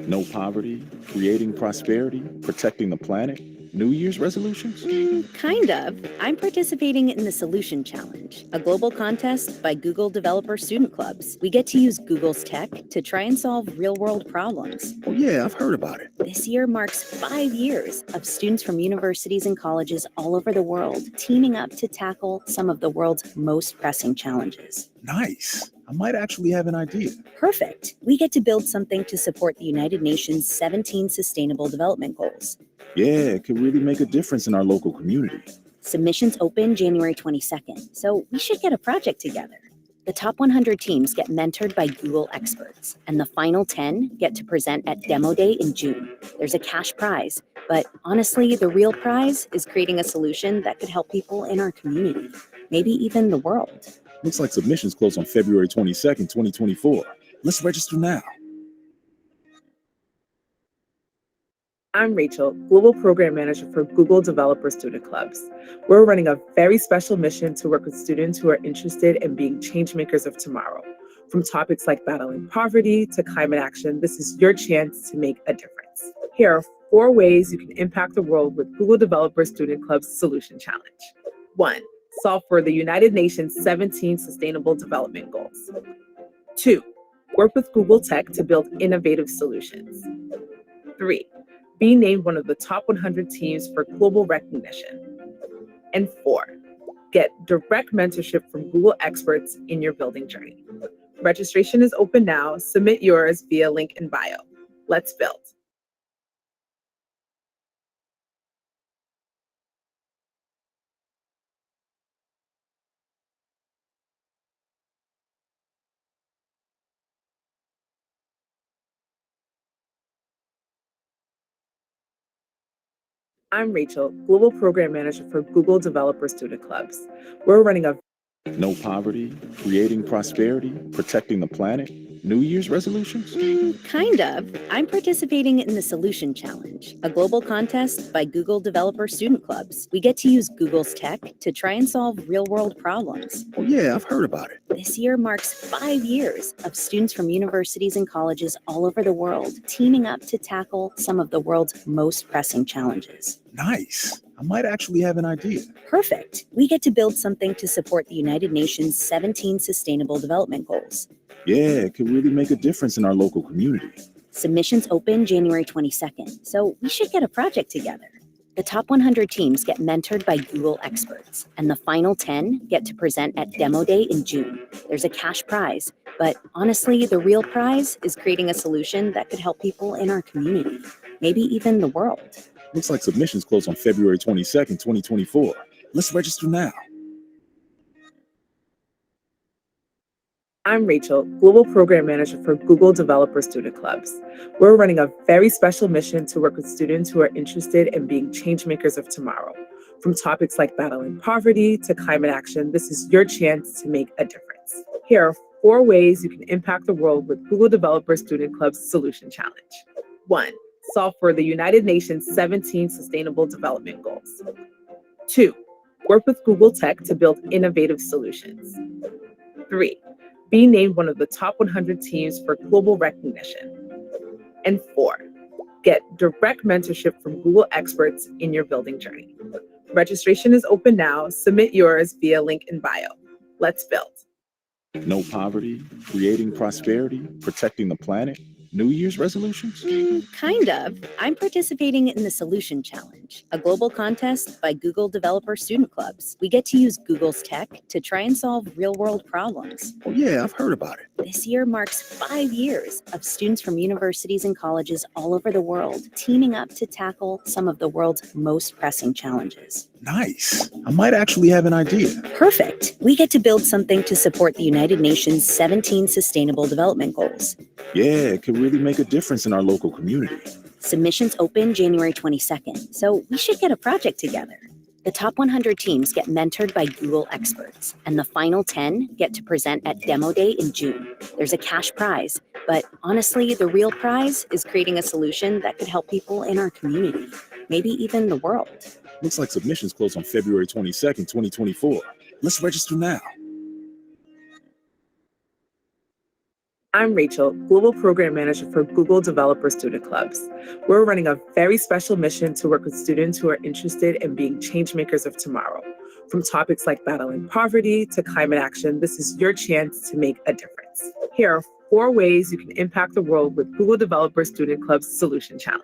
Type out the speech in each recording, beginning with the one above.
No poverty, creating prosperity, protecting the planet, New Year's resolutions? Kind of. I'm participating in the Solution Challenge, a global contest by Google Developer Student Clubs. We get to use Google's tech to try and solve real world problems. Oh, yeah, I've heard about it. This year marks 5 years of students from universities and colleges all over the world teaming up to tackle some of the world's most pressing challenges. Nice. I might actually have an idea. Perfect. We get to build something to support the United Nations 17 Sustainable Development Goals. Yeah, it could really make a difference in our local community. Submissions open January 22nd, so we should get a project together. The top 100 teams get mentored by Google experts, and the final 10 get to present at Demo Day in June. There's a cash prize, but honestly, the real prize is creating a solution that could help people in our community, maybe even the world. Looks like submissions close on February 22nd, 2024. Let's register now. I'm Rachel, Global Program Manager for Google Developer Student Clubs. We're running a very special mission to work with students who are interested in being changemakers of tomorrow. From topics like battling poverty to climate action, this is your chance to make a difference. Here are 4 ways you can impact the world with Google Developer Student Club's Solution Challenge. 1. Solve for the United Nations 17 Sustainable Development Goals. 2. Work with Google Tech to build innovative solutions. 3. Be named one of the top 100 teams for global recognition. And 4, get direct mentorship from Google experts in your building journey. Registration is open now. Submit yours via link in bio. Let's build. I'm Rachel, Global Program Manager for Google Developer Student Clubs. We're running a No poverty, creating prosperity, protecting the planet, New Year's resolutions? Kind of. I'm participating in the Solution Challenge, a global contest by Google Developer Student Clubs. We get to use Google's tech to try and solve real world problems. Oh, yeah, I've heard about it. This year marks 5 years of students from universities and colleges all over the world teaming up to tackle some of the world's most pressing challenges. Nice. I might actually have an idea. Perfect. We get to build something to support the United Nations 17 Sustainable Development Goals. Yeah, it could really make a difference in our local community. Submissions open January 22nd, so we should get a project together. The top 100 teams get mentored by Google experts, and the final 10 get to present at Demo Day in June. There's a cash prize, but honestly, the real prize is creating a solution that could help people in our community, maybe even the world. Looks like submissions close on February 22nd, 2024. Let's register now. I'm Rachel, Global Program Manager for Google Developer Student Clubs. We're running a very special mission to work with students who are interested in being changemakers of tomorrow. From topics like battling poverty to climate action, this is your chance to make a difference. Here are 4 ways you can impact the world with Google Developer Student Club's Solution Challenge. 1. Solve for the United Nations 17 Sustainable Development Goals. 2. Work with Google Tech to build innovative solutions. 3. Be named one of the top 100 teams for global recognition. And 4, get direct mentorship from Google experts in your building journey. Registration is open now. Submit yours via link in bio. Let's build. No poverty, creating prosperity, protecting the planet, New Year's resolutions? Kind of. I'm participating in the Solution Challenge, a global contest by Google Developer Student Clubs. We get to use Google's tech to try and solve real world problems. Oh, yeah, I've heard about it. This year marks 5 years of students from universities and colleges all over the world teaming up to tackle some of the world's most pressing challenges. Nice. I might actually have an idea. Perfect. We get to build something to support the United Nations 17 Sustainable Development Goals. Yeah, it could really make a difference in our local community. Submissions open January 22nd, so we should get a project together. The top 100 teams get mentored by Google experts, and the final 10 get to present at Demo Day in June. There's a cash prize, but honestly, the real prize is creating a solution that could help people in our community, maybe even the world. Looks like submissions close on February 22nd, 2024. Let's register now. I'm Rachel, Global Program Manager for Google Developer Student Clubs. We're running a very special mission to work with students who are interested in being changemakers of tomorrow. From topics like battling poverty to climate action, this is your chance to make a difference. Here are 4 ways you can impact the world with Google Developer Student Club's Solution Challenge.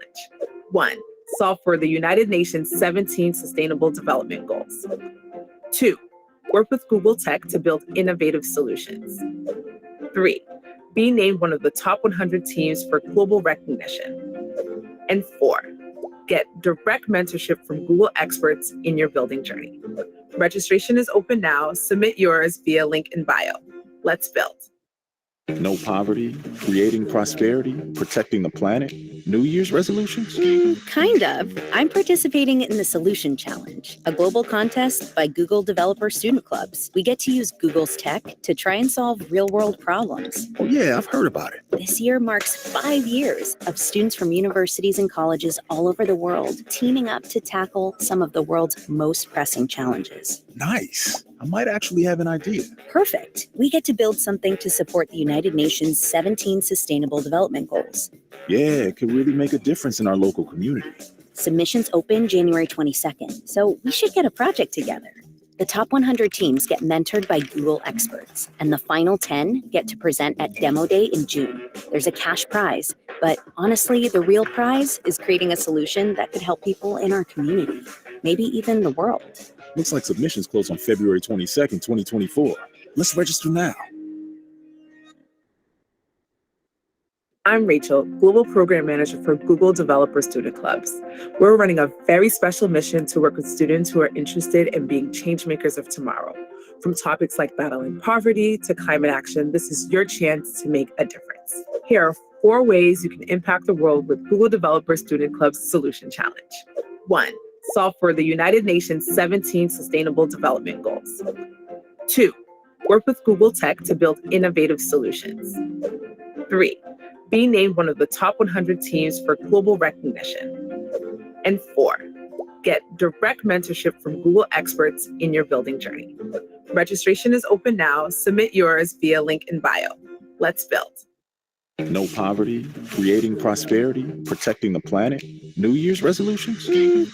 1. Solve for the United Nations 17 Sustainable Development Goals. 2. Work with Google Tech to build innovative solutions. 3. Be named one of the top 100 teams for global recognition. And 4. Get direct mentorship from Google experts in your building journey. Registration is open now. Submit yours via link in bio. Let's build. No poverty, creating prosperity, protecting the planet, New Year's resolutions? Kind of. I'm participating in the Solution Challenge, a global contest by Google Developer Student Clubs. We get to use Google's tech to try and solve real-world problems. Oh, yeah, I've heard about it. This year marks 5 years of students from universities and colleges all over the world teaming up to tackle some of the world's most pressing challenges. Nice. I might actually have an idea. Perfect. We get to build something to support the United Nations 17 Sustainable Development Goals. Yeah, it could really make a difference in our local community. Submissions open January 22nd, so we should get a project together. The top 100 teams get mentored by Google experts, and the final 10 get to present at Demo Day in June. There's a cash prize, but honestly, the real prize is creating a solution that could help people in our community, maybe even the world. Looks like submissions close on February 22nd, 2024. Let's register now. I'm Rachel, Global Program Manager for Google Developer Student Clubs. We're running a very special mission to work with students who are interested in being changemakers of tomorrow. From topics like battling poverty to climate action, this is your chance to make a difference. Here are 4 ways you can impact the world with Google Developer Student Club's Solution Challenge. 1. Solve for the United Nations 17 Sustainable Development Goals. 2. Work with Google Tech to build innovative solutions. 3. Be named one of the top 100 teams for global recognition. And 4. Get direct mentorship from Google experts in your building journey. Registration is open now. Submit yours via link in bio. Let's build. No poverty, creating prosperity, protecting the planet, New Year's resolutions?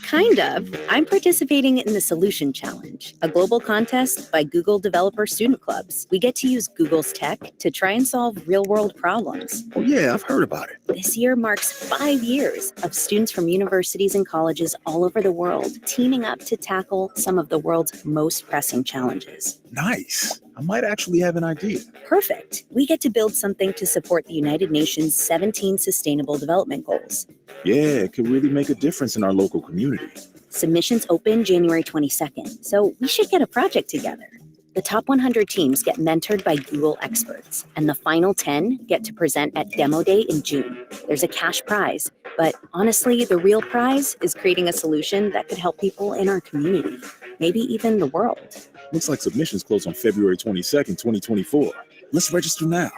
Kind of. I'm participating in the Solution Challenge, a global contest by Google Developer Student Clubs. We get to use Google's tech to try and solve real-world problems. Oh, yeah, I've heard about it. This year marks 5 years of students from universities and colleges all over the world teaming up to tackle some of the world's most pressing challenges. Nice. I might actually have an idea. Perfect. We get to build something to support the United Nations 17 Sustainable Development Goals. Yeah, it could really make a difference in our local community. Submissions open January 22nd, so we should get a project together. The top 100 teams get mentored by Google experts, and the final 10 get to present at Demo Day in June. There's a cash prize, but honestly, the real prize is creating a solution that could help people in our community, maybe even the world. Looks like submissions close on February 22nd, 2024. Let's register now.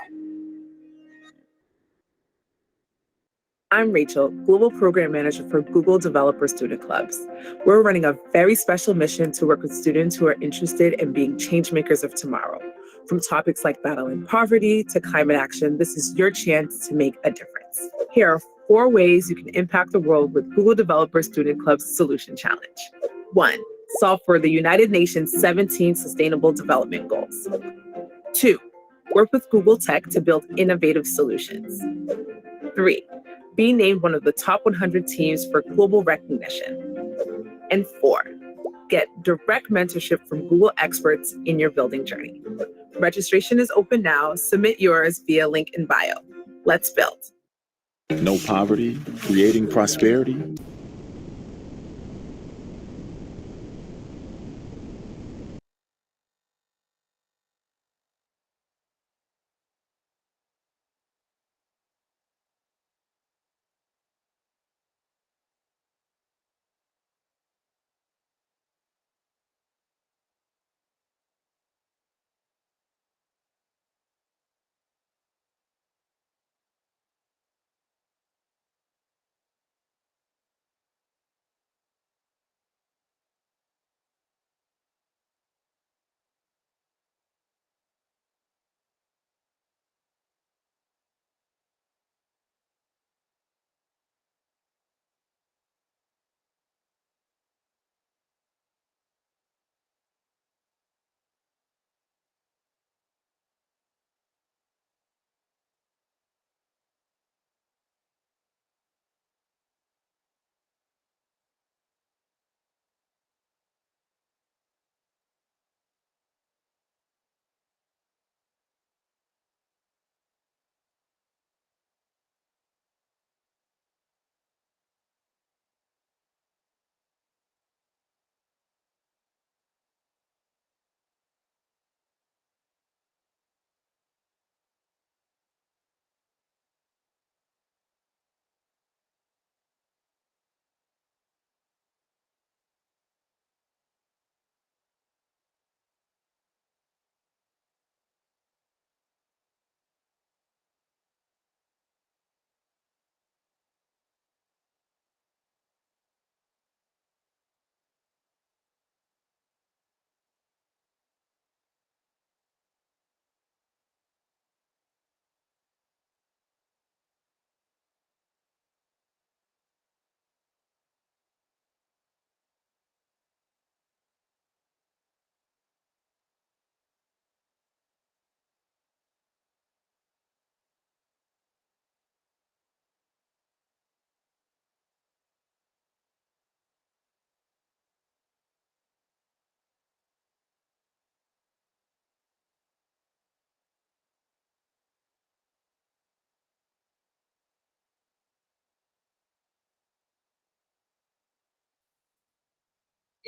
I'm Rachel, Global Program Manager for Google Developer Student Clubs. We're running a very special mission to work with students who are interested in being changemakers of tomorrow. From topics like battling poverty to climate action, this is your chance to make a difference. Here are 4 ways you can impact the world with Google Developer Student Club's Solution Challenge. 1. Solve for the United Nations 17 Sustainable Development Goals. 2. Work with Google Tech to build innovative solutions. 3. Be named one of the top 100 teams for global recognition. And 4. Get direct mentorship from Google experts in your building journey. Registration is open now. Submit yours via link in bio. Let's build. No poverty, creating prosperity,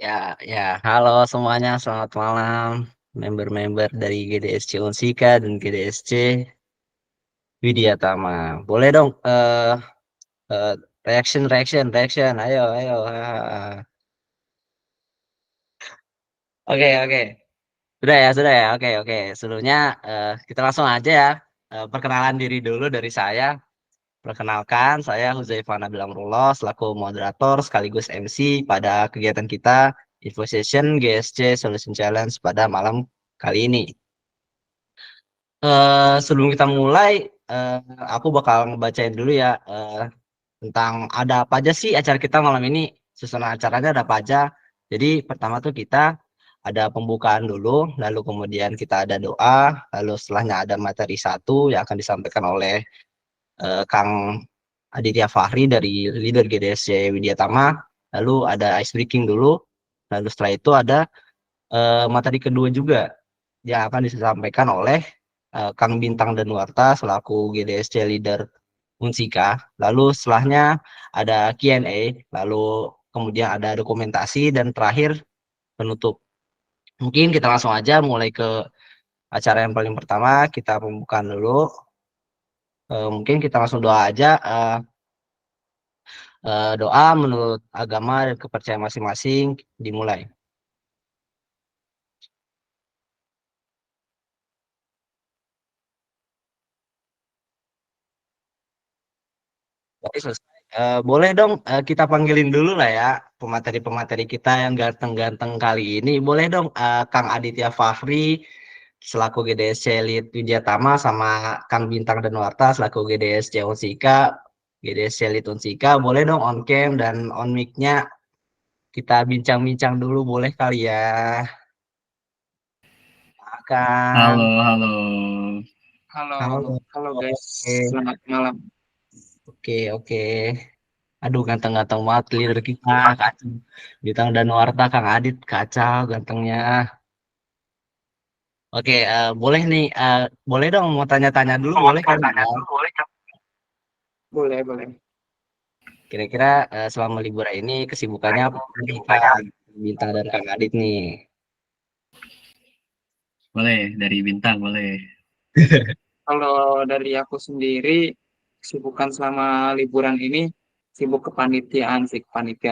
Ya, halo semuanya, selamat malam, member-member dari GDSC Unsika dan GDSC Widya Tama. Boleh dong, eh, reaction, ayo. Oke. Sudah ya. Oke. Sebelumnya kita langsung aja ya. Perkenalan diri dulu dari saya. Perkenalkan, saya Huzaifa Nabil Amrullah selaku moderator sekaligus MC pada kegiatan kita Info Session GSC Solution Challenge pada malam kali ini. Sebelum kita mulai, eh, aku bakal ngebacain dulu ya tentang ada apa aja sih acara kita malam ini. Susunan acaranya ada apa aja. Jadi pertama tuh kita ada pembukaan dulu, lalu kemudian kita ada doa, lalu setelahnya ada materi satu yang akan disampaikan oleh Kang Aditya Fahri dari leader GDSC Widya Tama. Lalu ada ice breaking dulu. Lalu setelah itu ada materi kedua juga yang akan disampaikan oleh Kang Bintang Danuarta selaku GDSC leader Unsika. Lalu setelahnya ada Q&A, lalu kemudian ada dokumentasi dan terakhir penutup. Mungkin kita langsung aja mulai ke acara yang paling pertama, kita pembukaan dulu. Mungkin kita langsung doa aja. Doa menurut agama dan kepercayaan masing-masing dimulai. Oke, selesai. Boleh dong kita panggilin dulu lah ya pemateri-pemateri kita yang ganteng-ganteng kali ini. Boleh dong Kang Aditya Fahri selaku GDSC Lead Widyatama sama Kang Bintang Danuarta selaku GDSC Unsika, GDSC Lead Unsika. Boleh dong on cam dan on mic-nya kita bincang-bincang dulu boleh kali ya. Kang. Halo. Halo. Guys, Oke. selamat malam. Oke. Aduh, ganteng-ganteng banget leader kita, kacau. Bintang Danuarta, Kang Adit, kacau gantengnya. Oke, boleh dong mau tanya-tanya dulu, boleh kan? Boleh. Kira-kira selama liburan ini kesibukannya apa nih, Kak Bintang dan Kang Adit nih? Boleh, dari Bintang, boleh. Kalau dari aku sendiri, kesibukan selama liburan ini, sibuk kepanitiaan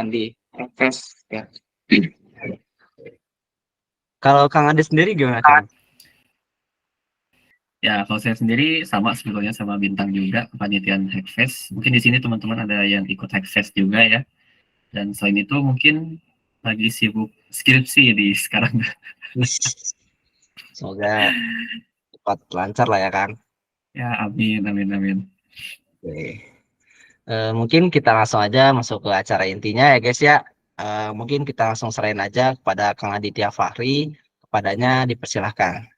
di FS ya. Kalau Kang Adit sendiri gimana, Kang? Ya, kalau saya sendiri sama sebetulnya sama Bintang juga, kepanitiaan Hackfest. Mungkin di sini teman-teman ada yang ikut Hackfest juga ya. Dan selain itu mungkin lagi sibuk skripsi di sekarang. Semoga cepat lancar lah ya, Kang. Ya, amin. Oke. Mungkin kita langsung aja masuk ke acara intinya ya guys ya. Mungkin kita langsung serahin aja kepada Kang Aditya Fahri. Kepadanya dipersilahkan.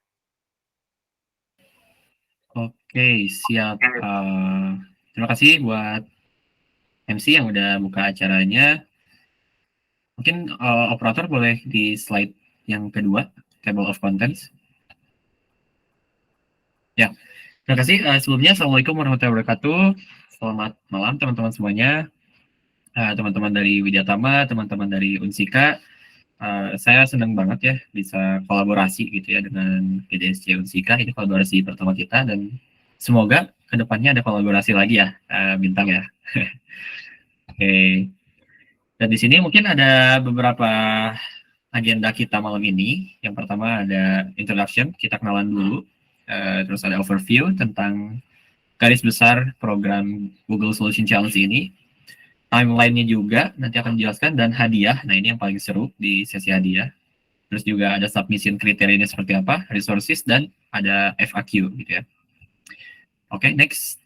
Oke, siap. Terima kasih buat MC yang udah buka acaranya. Mungkin operator boleh di slide yang kedua, table of contents. Ya, terima kasih. Sebelumnya, Assalamualaikum warahmatullahi wabarakatuh. Selamat malam teman-teman semuanya. Teman-teman dari Widyatama, teman-teman dari Unsika. Saya senang banget ya bisa kolaborasi gitu ya dengan GDSC Unsika. Ini kolaborasi pertama kita dan semoga kedepannya ada kolaborasi lagi ya, Bintang ya. Oke. Dan di sini mungkin ada beberapa agenda kita malam ini. Yang pertama ada introduction, kita kenalan dulu. Terus ada overview tentang garis besar program Google Solution Challenge ini. Timeline-nya juga nanti akan dijelaskan dan hadiah. Nah, ini yang paling seru di sesi hadiah. Terus juga ada submission kriterianya seperti apa, resources, dan ada FAQ gitu ya. Oke, next.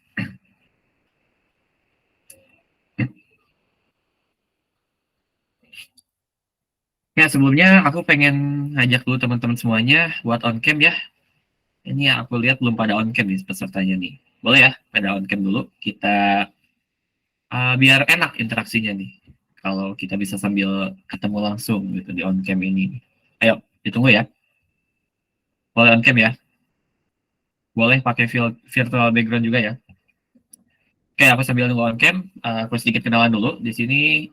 Ya, sebelumnya aku pengen ngajak dulu teman-teman semuanya buat on cam ya. Ini yang aku lihat belum pada on cam nih pesertanya nih. Boleh ya, pada on cam dulu. Kita biar enak interaksinya nih. Kalau kita bisa sambil ketemu langsung gitu di on cam ini. Ayo, ditunggu ya. Boleh on cam ya. Boleh pakai virtual background juga ya. Oke, aku sambil nunggu on cam, aku sedikit kenalan dulu. Di sini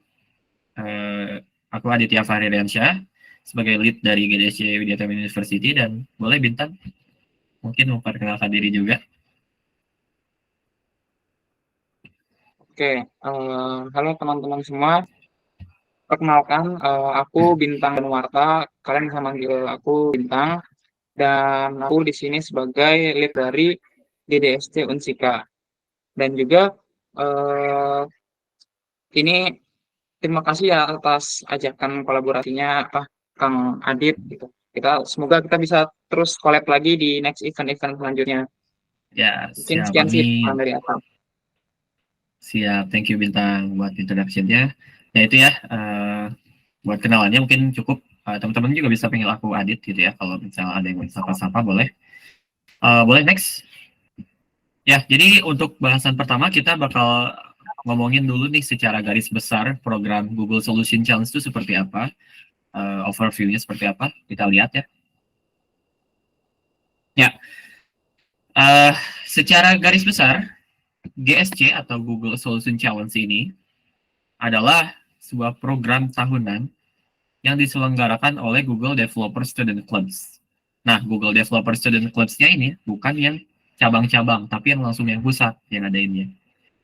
Aku Aditya Fahriliansyah sebagai lead dari GDSC Widyatama University, dan boleh Bintang mungkin memperkenalkan diri juga. Oke, halo teman-teman semua. Perkenalkan, aku Bintang Danuarta. Kalian bisa manggil aku Bintang. Dan aku di sini sebagai lead dari DDSC Unsika. Dan juga ini terima kasih ya atas ajakan kolaborasinya Kang Adit gitu. Semoga kita bisa terus collab lagi di next event-event selanjutnya. Ya, Mungkin siap. sekian sih Amin. dari aku. Siap, thank you Bintang buat introduction-nya. Ya itu ya, buat kenalannya mungkin cukup. Teman-teman juga bisa panggil aku Adit gitu ya, kalau misalnya ada yang mau sapa-sapa boleh. Boleh next. Ya, jadi untuk bahasan pertama kita bakal ngomongin dulu nih secara garis besar program Google Solution Challenge itu seperti apa. Overview-nya seperti apa, kita lihat ya. Ya, secara garis besar, GSC atau Google Solution Challenge ini adalah sebuah program tahunan yang diselenggarakan oleh Google Developer Student Clubs. Nah, Google Developer Student Clubs-nya ini bukan yang cabang-cabang, tapi yang langsung yang pusat yang adainnya.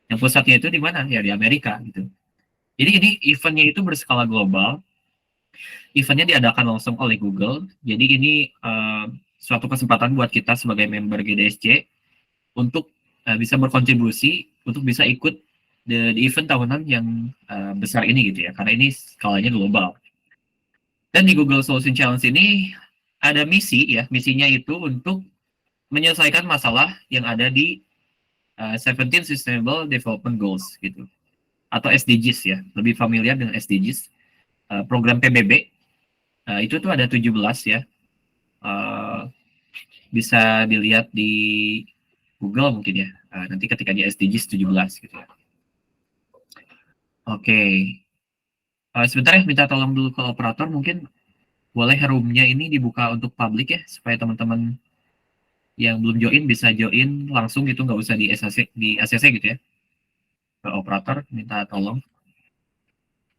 Yang pusatnya itu di mana? Ya di Amerika gitu. Jadi ini eventnya itu berskala global. Eventnya diadakan langsung oleh Google. Jadi ini suatu kesempatan buat kita sebagai member GDSC untuk bisa berkontribusi untuk bisa ikut di event tahunan yang besar ini gitu ya, karena ini skalanya global. Dan di Google Solution Challenge ini ada misi ya, misinya itu untuk menyelesaikan masalah yang ada di 17 Sustainable Development Goals gitu, atau SDGs ya, lebih familiar dengan SDGs. Program PBB itu tuh ada 17 ya, bisa dilihat di Google mungkin ya, nanti ketika di SDGs 17 gitu ya. Oke. Sebentar ya, minta tolong dulu ke operator, mungkin boleh room-nya ini dibuka untuk publik ya, supaya teman-teman yang belum join bisa join langsung gitu, nggak usah di ACC gitu ya. Ke operator, minta tolong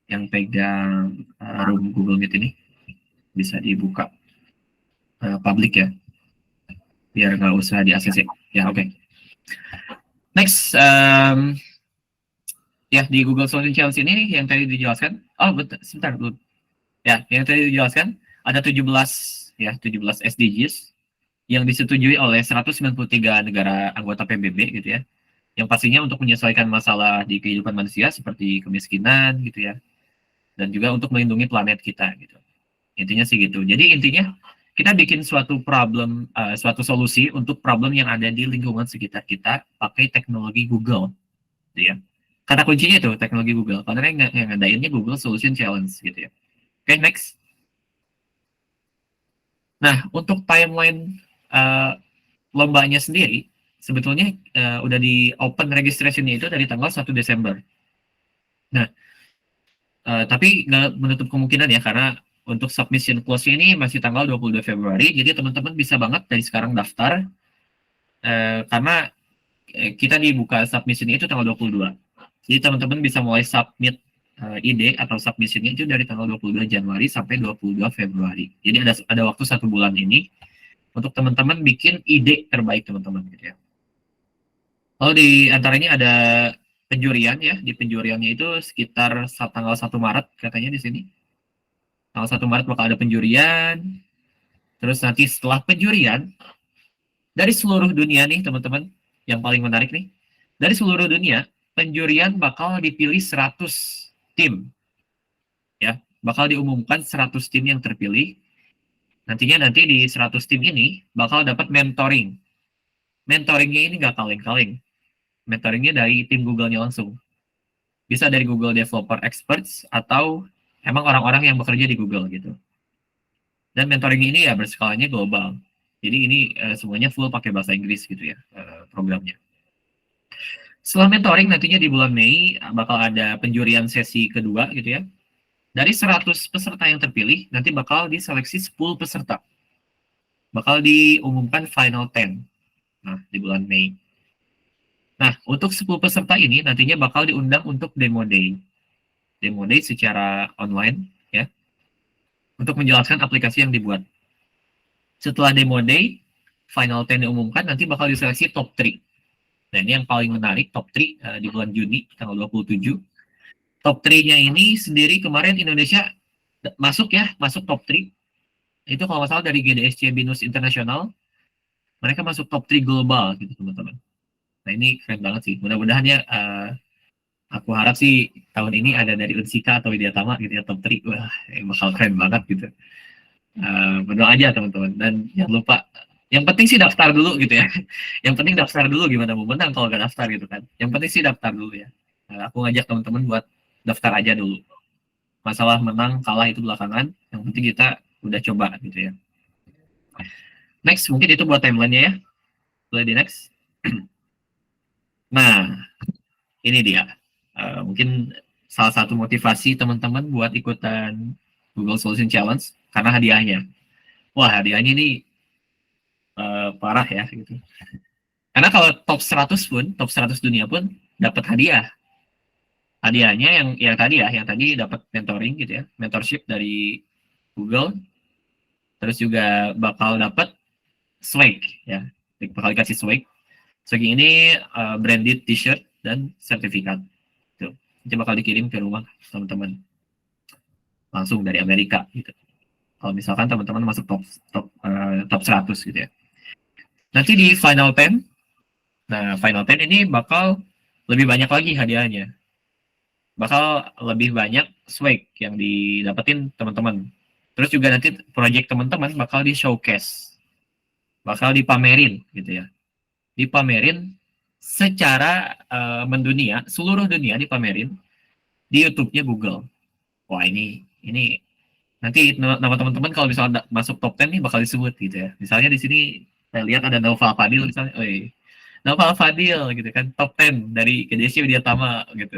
yang pegang room Google Meet ini bisa dibuka publik ya, biar nggak usah di ACC. Ya, oke. Next, ya di Google Solution Challenge ini yang tadi dijelaskan, sebentar dulu. Ya, yang tadi dijelaskan ada 17 SDGs yang disetujui oleh 193 negara anggota PBB gitu ya. Yang pastinya untuk menyelesaikan masalah di kehidupan manusia seperti kemiskinan gitu ya. Dan juga untuk melindungi planet kita gitu. Intinya sih gitu. Jadi intinya kita bikin suatu solusi untuk problem yang ada di lingkungan sekitar kita pakai teknologi Google gitu ya. Kata kuncinya itu teknologi Google. Karena yang ngadainnya Google Solution Challenge gitu ya. Oke, next. Nah, untuk timeline lombanya sendiri, sebetulnya udah di open registration-nya itu dari tanggal 1 Desember. Nah, tapi nggak menutup kemungkinan ya, karena untuk submission close-nya ini masih tanggal 22 Februari, jadi teman-teman bisa banget dari sekarang daftar, karena kita dibuka submission-nya itu tanggal 22. Jadi teman-teman bisa mulai submit ide atau submission-nya itu dari tanggal 22 Januari sampai 22 Februari. Jadi ada waktu 1 bulan ini untuk teman-teman bikin ide terbaik teman-teman gitu ya. Lalu di antaranya ada penjurian ya, di penjuriannya itu sekitar tanggal 1 Maret katanya di sini. Tanggal 1 Maret bakal ada penjurian. Terus nanti setelah penjurian dari seluruh dunia nih teman-teman, yang paling menarik nih, dari seluruh dunia penjurian bakal dipilih 100 tim. Ya, bakal diumumkan 100 tim yang terpilih. Nantinya di 100 tim ini bakal dapat mentoring. Mentoringnya ini nggak kaleng-kaleng. Mentoringnya dari tim Google-nya langsung. Bisa dari Google Developer Experts atau emang orang-orang yang bekerja di Google gitu. Dan mentoring ini ya berskalanya global. Jadi ini semuanya full pakai bahasa Inggris gitu ya programnya. Setelah mentoring nantinya di bulan Mei bakal ada penjurian sesi kedua gitu ya. Dari 100 peserta yang terpilih, nanti bakal diseleksi 10 peserta. Bakal diumumkan final 10. Nah, di bulan Mei. Nah, untuk 10 peserta ini nantinya bakal diundang untuk demo day. Demo day secara online ya. untuk menjelaskan aplikasi yang dibuat. Setelah demo day, final 10 diumumkan, nanti bakal diseleksi top 3. Nah, ini yang paling menarik, top 3 di bulan Juni, tanggal 27. Top 3-nya ini sendiri kemarin Indonesia masuk top 3. Itu kalau nggak salah dari GDSC Binus Internasional, mereka masuk top 3 global gitu teman-teman. Nah ini keren banget sih. Mudah-mudahan ya, aku harap sih tahun ini ada dari Unsika atau Widyatama gitu ya top 3. Wah, bakal keren banget gitu. Berdoa aja teman-teman. Dan jangan lupa, yang penting sih daftar dulu gitu ya. Yang penting daftar dulu, gimana mau menang kalau nggak daftar gitu kan. Yang penting sih daftar dulu ya. Aku ngajak teman-teman buat daftar aja dulu. Masalah menang kalah itu belakangan. Yang penting kita udah coba gitu ya. Next, mungkin itu buat timeline-nya ya. Boleh di next. Nah, ini dia. Mungkin salah satu motivasi teman-teman buat ikutan Google Solution Challenge karena hadiahnya. Wah, hadiahnya ini parah ya gitu. Karena kalau top 100 pun, top 100 dunia pun dapat hadiah. Hadiahnya yang tadi dapat mentoring gitu ya, mentorship dari Google. Terus juga bakal dapat swag ya, bakal dikasih swag. Swag ini branded t-shirt dan sertifikat. Tuh, itu bakal dikirim ke rumah teman-teman langsung dari Amerika gitu. Kalau misalkan teman-teman masuk top 100 gitu ya. Nanti di final 10, nah final 10 ini bakal lebih banyak lagi hadiahnya. Bakal lebih banyak swag yang didapetin teman-teman. Terus juga nanti project teman-teman bakal di showcase. Bakal dipamerin gitu ya. Dipamerin secara mendunia, seluruh dunia dipamerin di YouTube-nya Google. Wah, ini nanti nama teman-teman kalau misalnya masuk top 10 nih bakal disebut gitu ya. Misalnya di sini saya lihat ada Naufal Fadil misalnya. Naufal Fadil gitu kan, top 10 dari GDSC Widyatama gitu.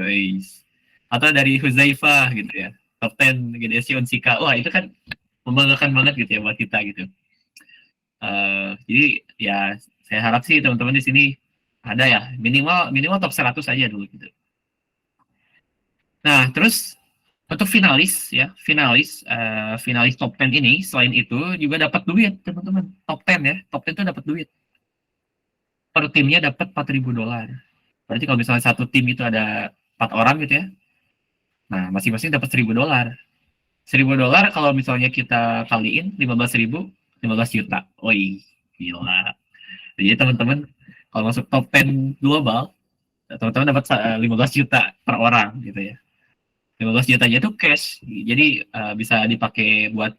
Atau dari Huzaifah gitu ya, top 10 GDSC Unsika. Wah, itu kan membanggakan banget gitu ya buat kita gitu. Jadi ya saya harap sih teman-teman di sini ada ya minimal top 100 aja dulu gitu. Nah, terus untuk finalis top 10 ini selain itu juga dapat duit teman-teman. Top 10 ya, top 10 itu dapat duit. Per timnya dapat $4.000. Berarti kalau misalnya satu tim itu ada 4 orang gitu ya. Nah, masing-masing dapat $1.000. $1.000 kalau misalnya kita kaliin 15.000, 15 juta. Woi, gila. Jadi teman-teman kalau masuk top 10 global, teman-teman dapat 15 juta per orang gitu ya. 15 jutanya itu cash. Jadi bisa dipakai buat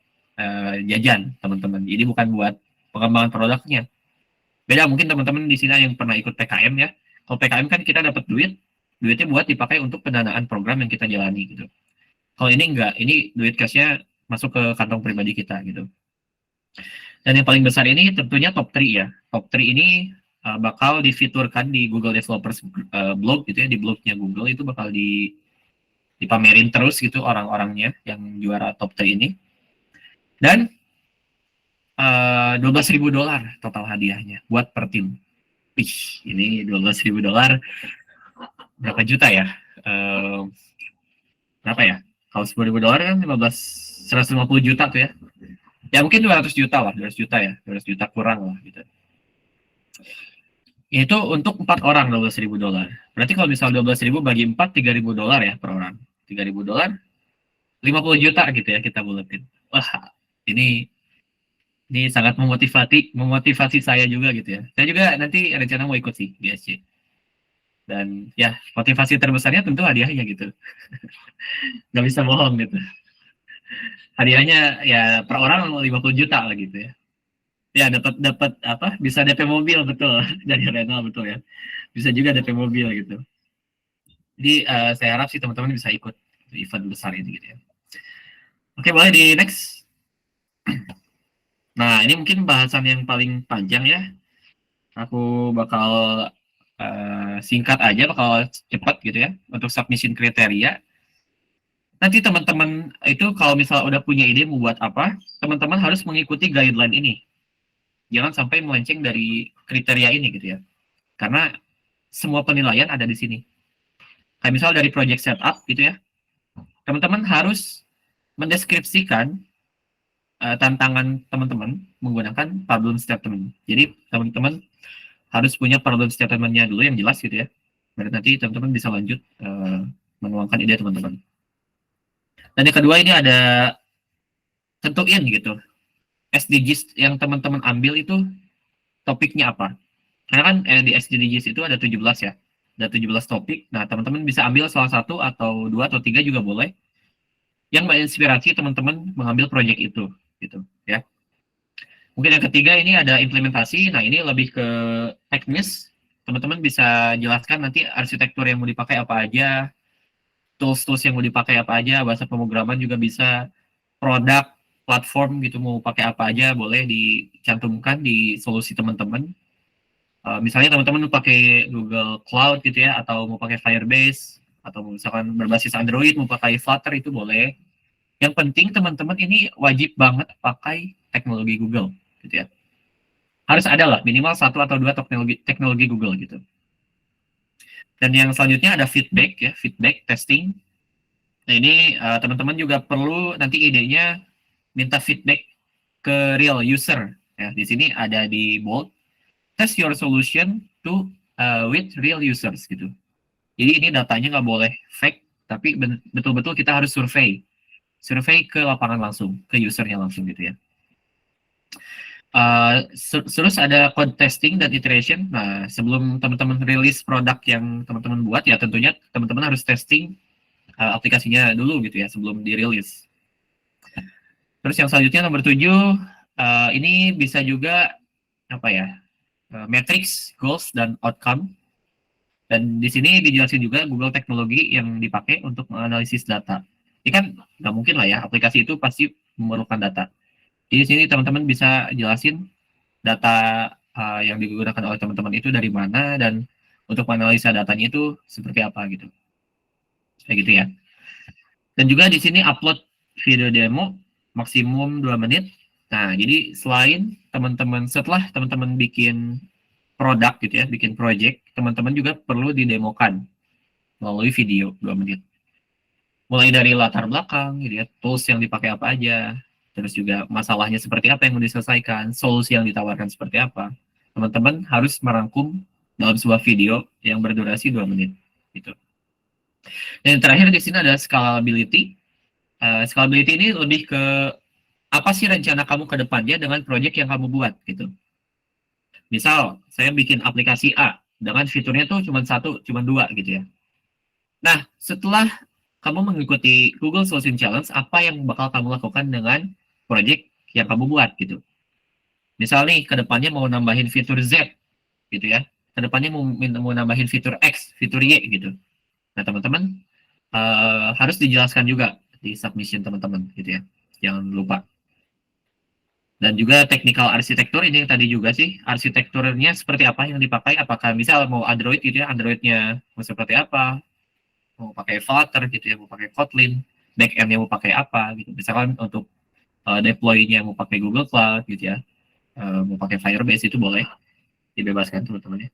jajan teman-teman. Jadi bukan buat pengembangan produknya. Beda mungkin teman-teman di sini yang pernah ikut PKM ya. Kalau PKM kan kita dapat duitnya buat dipakai untuk pendanaan program yang kita jalani gitu. Kalau ini enggak, ini duit cashnya masuk ke kantong pribadi kita gitu. Dan yang paling besar ini tentunya top 3 ya. Top 3 ini bakal difiturkan di Google Developers blog gitu ya, di blognya Google itu bakal dipamerin terus gitu orang-orangnya yang juara top 3 ini. Dan $12.000 total hadiahnya buat per tim. Wih, ini $12.000 berapa juta ya? Berapa ya? Kalau $10.000 kan 150 juta tuh ya. Ya mungkin 200 juta lah, 200 juta ya. 200 juta kurang lah gitu. Itu untuk 4 orang $12.000. Berarti kalau misal 12.000 bagi 4, $3.000 ya per orang. $3.000, 50 juta gitu ya kita buletin. Wah, ini sangat memotivasi saya juga gitu ya. Saya juga nanti rencana mau ikut sih di SC. Dan ya motivasi terbesarnya tentu hadiahnya gitu. Nggak bisa bohong gitu. Hadiahnya ya per orang 50 juta lah gitu ya. Ya dapat apa? Bisa DP mobil betul dari Renal betul ya. Bisa juga DP mobil gitu. Jadi saya harap sih teman-teman bisa ikut event besar ini gitu ya. Oke, boleh di next. Nah, ini mungkin bahasan yang paling panjang ya. Aku bakal singkat aja, bakal cepat gitu ya. Untuk submission kriteria. Nanti teman-teman itu kalau misalnya udah punya ide mau buat apa, teman-teman harus mengikuti guideline ini. Jangan sampai melenceng dari kriteria ini gitu ya. Karena semua penilaian ada di sini. Kayak misal dari project setup gitu ya. Teman-teman harus mendeskripsikan tantangan teman-teman menggunakan problem statement. Jadi teman-teman harus punya problem statement-nya dulu yang jelas gitu ya. Baru nanti teman-teman bisa lanjut menuangkan ide teman-teman. Dan yang kedua ini ada tentuin gitu. SDGs yang teman-teman ambil itu topiknya apa. Karena kan di SDGs itu ada 17 ya. Ada 17 topik. Nah, teman-teman bisa ambil salah satu atau dua atau tiga juga boleh. Yang menginspirasi teman-teman mengambil proyek itu gitu ya. Mungkin yang ketiga ini ada implementasi. Nah, ini lebih ke teknis. Teman-teman bisa jelaskan nanti arsitektur yang mau dipakai apa aja, tools-tools yang mau dipakai apa aja, bahasa pemrograman juga bisa, produk, platform gitu mau pakai apa aja, boleh dicantumkan di solusi teman-teman. Misalnya teman-teman mau pakai Google Cloud gitu ya, atau mau pakai Firebase, atau misalkan berbasis Android, mau pakai Flutter, itu boleh. Yang penting teman-teman ini wajib banget pakai teknologi Google gitu ya. Harus ada lah minimal satu atau dua teknologi Google gitu. Dan yang selanjutnya ada feedback ya, feedback testing. Nah, ini teman-teman juga perlu nanti idenya minta feedback ke real user ya. Di sini ada di bold, test your solution to with real users gitu. Jadi ini datanya nggak boleh fake, tapi betul-betul kita harus survei ke lapangan langsung, ke usernya langsung gitu ya. Terus ada code testing dan iteration. Nah, sebelum teman-teman rilis produk yang teman-teman buat, ya tentunya teman-teman harus testing aplikasinya dulu gitu ya, sebelum dirilis. Terus yang selanjutnya nomor 7, ini bisa juga apa ya, matrix, goals, dan outcome. Dan di sini dijelasin juga Google teknologi yang dipakai untuk menganalisis data. Ini kan nggak mungkin lah ya, aplikasi itu pasti memerlukan data. Di sini teman-teman bisa jelasin data yang digunakan oleh teman-teman itu dari mana, dan untuk menganalisa datanya itu seperti apa gitu. Kayak gitu ya. Dan juga di sini upload video demo maksimum 2 menit. Nah, jadi setelah teman-teman bikin produk gitu ya, bikin project, teman-teman juga perlu didemokan melalui video 2 menit. Mulai dari latar belakang gitu ya, tools yang dipakai apa aja, terus juga masalahnya seperti apa yang mau diselesaikan, solusi yang ditawarkan seperti apa. Teman-teman harus merangkum dalam sebuah video yang berdurasi 2 menit gitu. Dan yang terakhir di sini ada scalability. Scalability ini lebih ke apa sih rencana kamu ke depannya dengan proyek yang kamu buat gitu. Misal saya bikin aplikasi A dengan fiturnya tuh cuma satu, cuma dua gitu ya. Nah, setelah kamu mengikuti Google Solution Challenge, apa yang bakal kamu lakukan dengan proyek yang kamu buat gitu. Misal nih, ke depannya mau nambahin fitur Z gitu ya. Ke depannya mau nambahin fitur X, fitur Y gitu. Nah, teman-teman harus dijelaskan juga di submission teman-teman gitu ya. Jangan lupa. Dan juga technical arsitektur ini yang tadi juga sih, arsitekturnya seperti apa yang dipakai, apakah misal mau Android gitu ya, Androidnya mau seperti apa, mau pakai Flutter gitu ya, mau pakai Kotlin, backend-nya mau pakai apa gitu. Misalkan untuk deploy-nya mau pakai Google Cloud gitu ya, mau pakai Firebase, itu boleh dibebaskan teman-teman ya.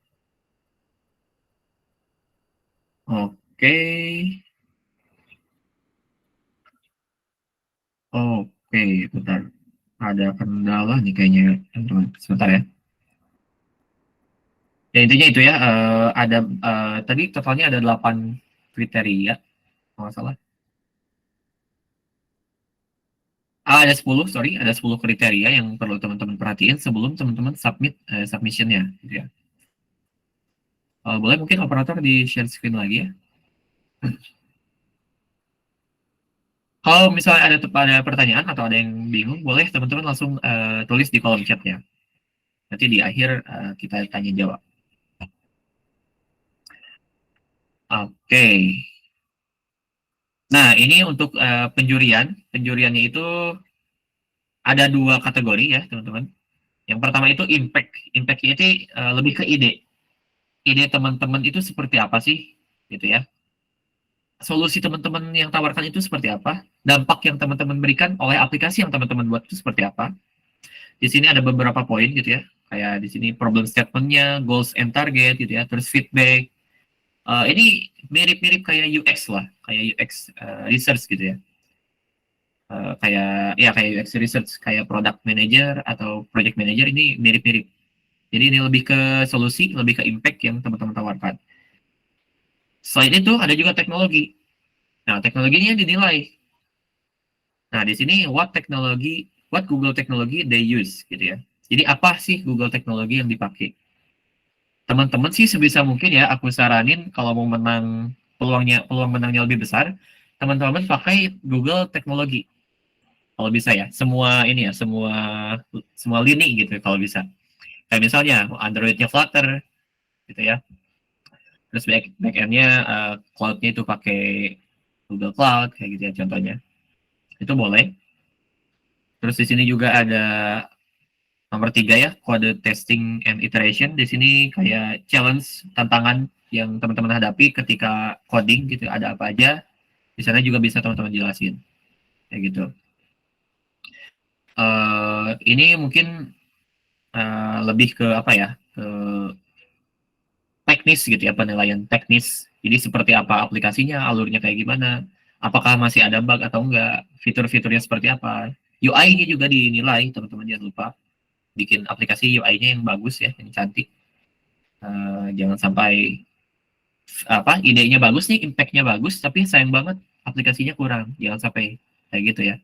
Oke. Oke, bentar. Ada kendala nih kayaknya, teman-teman. Sebentar ya. Ya intinya itu ya, ada tadi totalnya ada 8 kriteria, kalau nggak salah. Ada 10, sorry, ada 10 kriteria yang perlu teman-teman perhatiin sebelum teman-teman submission-nya, gitu ya. Boleh mungkin operator di share screen lagi ya. Kalau misalnya ada pertanyaan atau ada yang bingung, boleh teman-teman langsung tulis di kolom chat ya. Nanti di akhir kita tanya jawab. Oke. Nah, ini untuk penjuriannya itu ada 2 kategori ya, teman-teman. Yang pertama itu impact. Impact-nya itu lebih ke ide. Ide teman-teman itu seperti apa sih, gitu ya. Solusi teman-teman yang tawarkan itu seperti apa, dampak yang teman-teman berikan oleh aplikasi yang teman-teman buat itu seperti apa. Di sini ada beberapa poin gitu ya, kayak di sini problem statement-nya, goals and target gitu ya, terus feedback. Ini mirip-mirip kayak UX lah, kayak UX research gitu ya. kayak UX research, kayak product manager atau project manager ini mirip-mirip. Jadi ini lebih ke solusi, lebih ke impact yang teman-teman tawarkan. Selain itu ada juga teknologi. Nah, teknologinya dinilai. Nah, di sini what Google technology they use gitu ya. Jadi apa sih Google teknologi yang dipakai? Teman-teman sih sebisa mungkin ya aku saranin kalau mau menang peluang menangnya lebih besar, teman-teman pakai Google teknologi. Kalau bisa ya, semua lini gitu kalau bisa. Kayak misalnya Android-nya Flutter gitu ya. Terus back-end-nya cloud-nya itu pakai Google Cloud kayak gitu ya contohnya. Itu boleh. Terus di sini juga ada nomor 3 ya, kode testing and iteration. Di sini kayak challenge, tantangan yang teman-teman hadapi ketika coding gitu, ada apa aja. Di sana juga bisa teman-teman jelasin. Kayak gitu. Ini mungkin lebih ke apa ya, ke teknis gitu ya, penilaian teknis. Jadi seperti apa aplikasinya, alurnya kayak gimana, apakah masih ada bug atau enggak, fitur-fiturnya seperti apa. UI-nya juga dinilai, teman-teman jangan lupa. Bikin aplikasi UI-nya yang bagus ya, yang cantik. Jangan sampai idenya bagus nih, impact-nya bagus, tapi sayang banget aplikasinya kurang. Jangan sampai kayak gitu ya.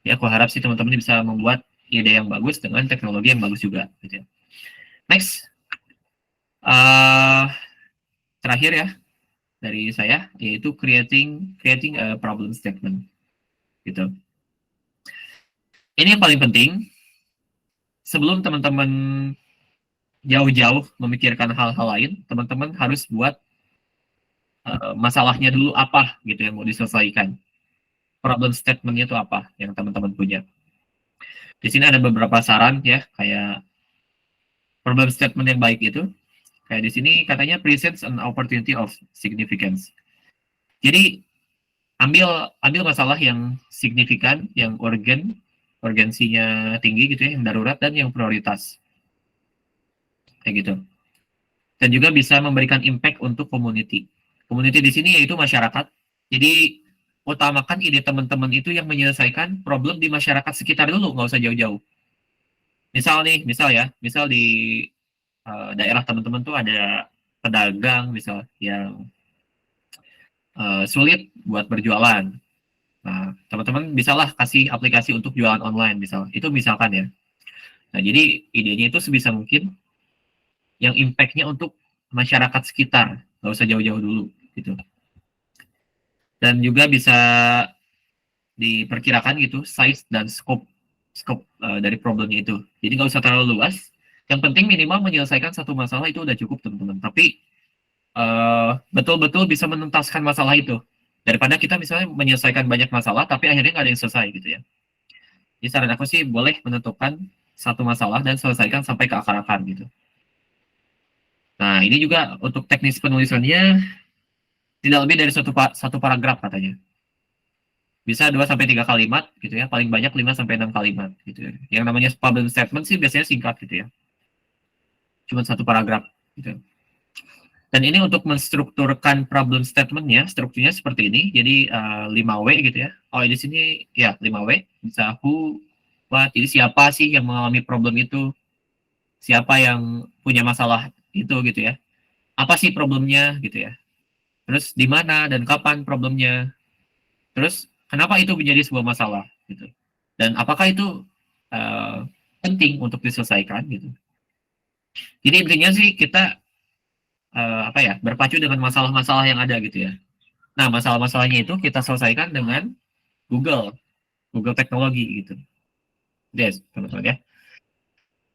Ya, aku harap sih teman-teman bisa membuat ide yang bagus dengan teknologi yang bagus juga. Gitu ya. Next, terakhir ya dari saya, yaitu creating a problem statement. Gitu. Ini yang paling penting. Sebelum teman-teman jauh-jauh memikirkan hal-hal lain, teman-teman harus buat masalahnya dulu apa gitu yang mau diselesaikan. Problem statement-nya itu apa yang teman-teman punya. Di sini ada beberapa saran ya, kayak problem statement yang baik itu. Kayak di sini katanya presents an opportunity of significance. Jadi ambil masalah yang signifikan, yang urgensinya tinggi gitu ya, yang darurat dan yang prioritas. Kayak gitu. Dan juga bisa memberikan impact untuk community. Community di sini yaitu masyarakat. Jadi utamakan ide teman-teman itu yang menyelesaikan problem di masyarakat sekitar dulu, nggak usah jauh-jauh. Misal di daerah teman-teman tuh ada pedagang misal yang sulit buat berjualan. Nah, teman-teman bisalah kasih aplikasi untuk jualan online misal. Itu misalkan ya. Nah, jadi idenya itu sebisa mungkin yang impact-nya untuk masyarakat sekitar, nggak usah jauh-jauh dulu gitu. Dan juga bisa diperkirakan gitu size dan scope dari problemnya itu. Jadi nggak usah terlalu luas. Yang penting minimal menyelesaikan satu masalah itu udah cukup teman-teman. Tapi betul-betul bisa menuntaskan masalah itu. Daripada kita misalnya menyelesaikan banyak masalah tapi akhirnya nggak ada yang selesai gitu ya. Jadi saran aku sih boleh menentukan satu masalah dan selesaikan sampai ke akar-akar gitu. Nah, ini juga untuk teknis penulisannya tidak lebih dari satu paragraf katanya. Bisa 2-3 kalimat gitu ya, paling banyak 5-6 kalimat gitu ya. Yang namanya problem statement sih biasanya singkat gitu ya. Cuma satu paragraf gitu. Dan ini untuk menstrukturkan problem statement-nya, strukturnya seperti ini. Jadi 5W gitu ya. Oh, di sini ya 5W. Bisa who, what. Jadi siapa sih yang mengalami problem itu? Siapa yang punya masalah itu gitu ya. Apa sih problemnya gitu ya. Terus di mana dan kapan problemnya. Terus kenapa itu menjadi sebuah masalah gitu. Dan apakah itu penting untuk diselesaikan gitu. Jadi intinya sih kita berpacu dengan masalah-masalah yang ada gitu ya. Nah, masalah-masalahnya itu kita selesaikan dengan Google teknologi gitu. Yes, teman-teman ya.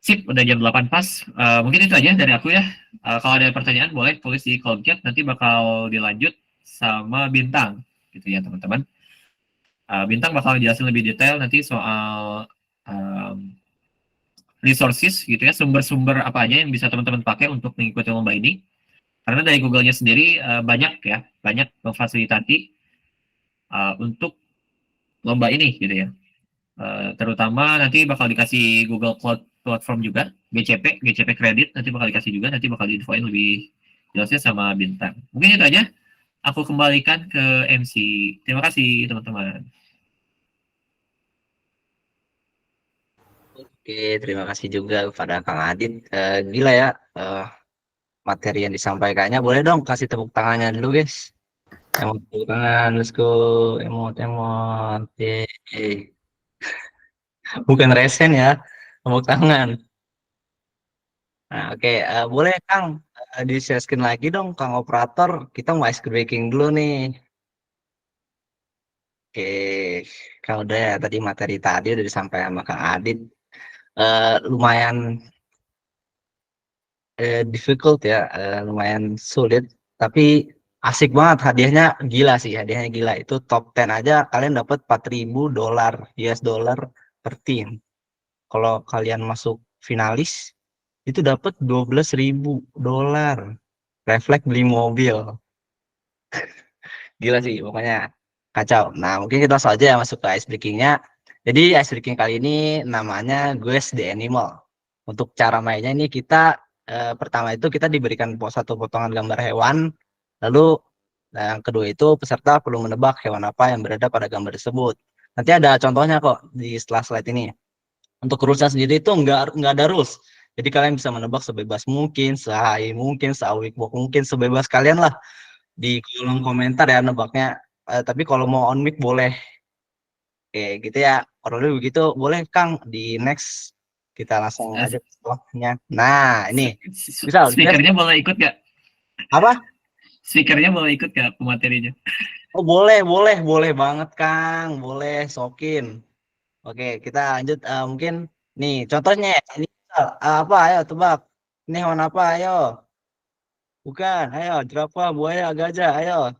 Sip, udah jam 8 pas. Mungkin itu aja dari aku ya. Kalau ada pertanyaan boleh tulis di kolom chat, nanti bakal dilanjut sama Bintang gitu ya teman-teman. Bintang bakal jelasin lebih detail nanti soal resources gitu ya, sumber-sumber apa aja yang bisa teman-teman pakai untuk mengikuti lomba ini. Karena dari Google-nya sendiri banyak memfasilitasi untuk lomba ini gitu ya. Terutama nanti bakal dikasih Google Cloud Platform juga, GCP kredit nanti bakal dikasih juga, nanti bakal diinfoin lebih jelasnya sama Bintang. Mungkin itu aja. Aku kembalikan ke MC. Terima kasih teman-teman. Oke, terima kasih juga kepada Kang Adit. Gila ya, materi yang disampaikannya. Boleh dong kasih tepuk tangannya dulu, guys. Emot tepuk tangan, let's go. Emot. Yeay. Bukan resen ya, tepuk tangan. Nah, oke, boleh Kang, di-share screen lagi dong, Kang Operator. Kita mau ice breaking dulu nih. Oke, kalau udah ya tadi materi tadi udah disampaikan sama Kang Adit. Lumayan difficult ya, lumayan sulit, tapi asik banget hadiahnya, gila sih hadiahnya gila. Itu top 10 aja kalian dapat $4.000 US dollar per team. Kalau kalian masuk finalis itu dapat $12.000. Refleks beli mobil. Gila sih pokoknya kacau. Nah, mungkin kita langsung aja ya masuk ke ice breaking-nya. Jadi ice breaking kali ini namanya Guess the Animal. Untuk cara mainnya ini kita pertama itu kita diberikan satu potongan gambar hewan, lalu yang kedua itu peserta perlu menebak hewan apa yang berada pada gambar tersebut. Nanti ada contohnya kok di setelah slide ini. Untuk rulesnya sendiri itu nggak ada rules. Jadi kalian bisa menebak sebebas mungkin, sehai mungkin, seawik mungkin, sebebas kalian lah di kolom komentar ya nebaknya. Tapi kalau mau on mic boleh. Oke, gitu ya. Kalau dulu begitu boleh Kang di next kita langsung Eh, aja ke setelahnya. Nah, ini misal Speakernya boleh ikut gak? apa? Speakernya boleh ikut gak pematerinya? Oh, boleh banget Kang, boleh sokin. Oke, kita lanjut. Mungkin nih contohnya ya. Ini misal, apa? Ayo tebak. Ini hewan apa? Ayo. Bukan. Ayo, jerapah, buaya, gajah. Ayo,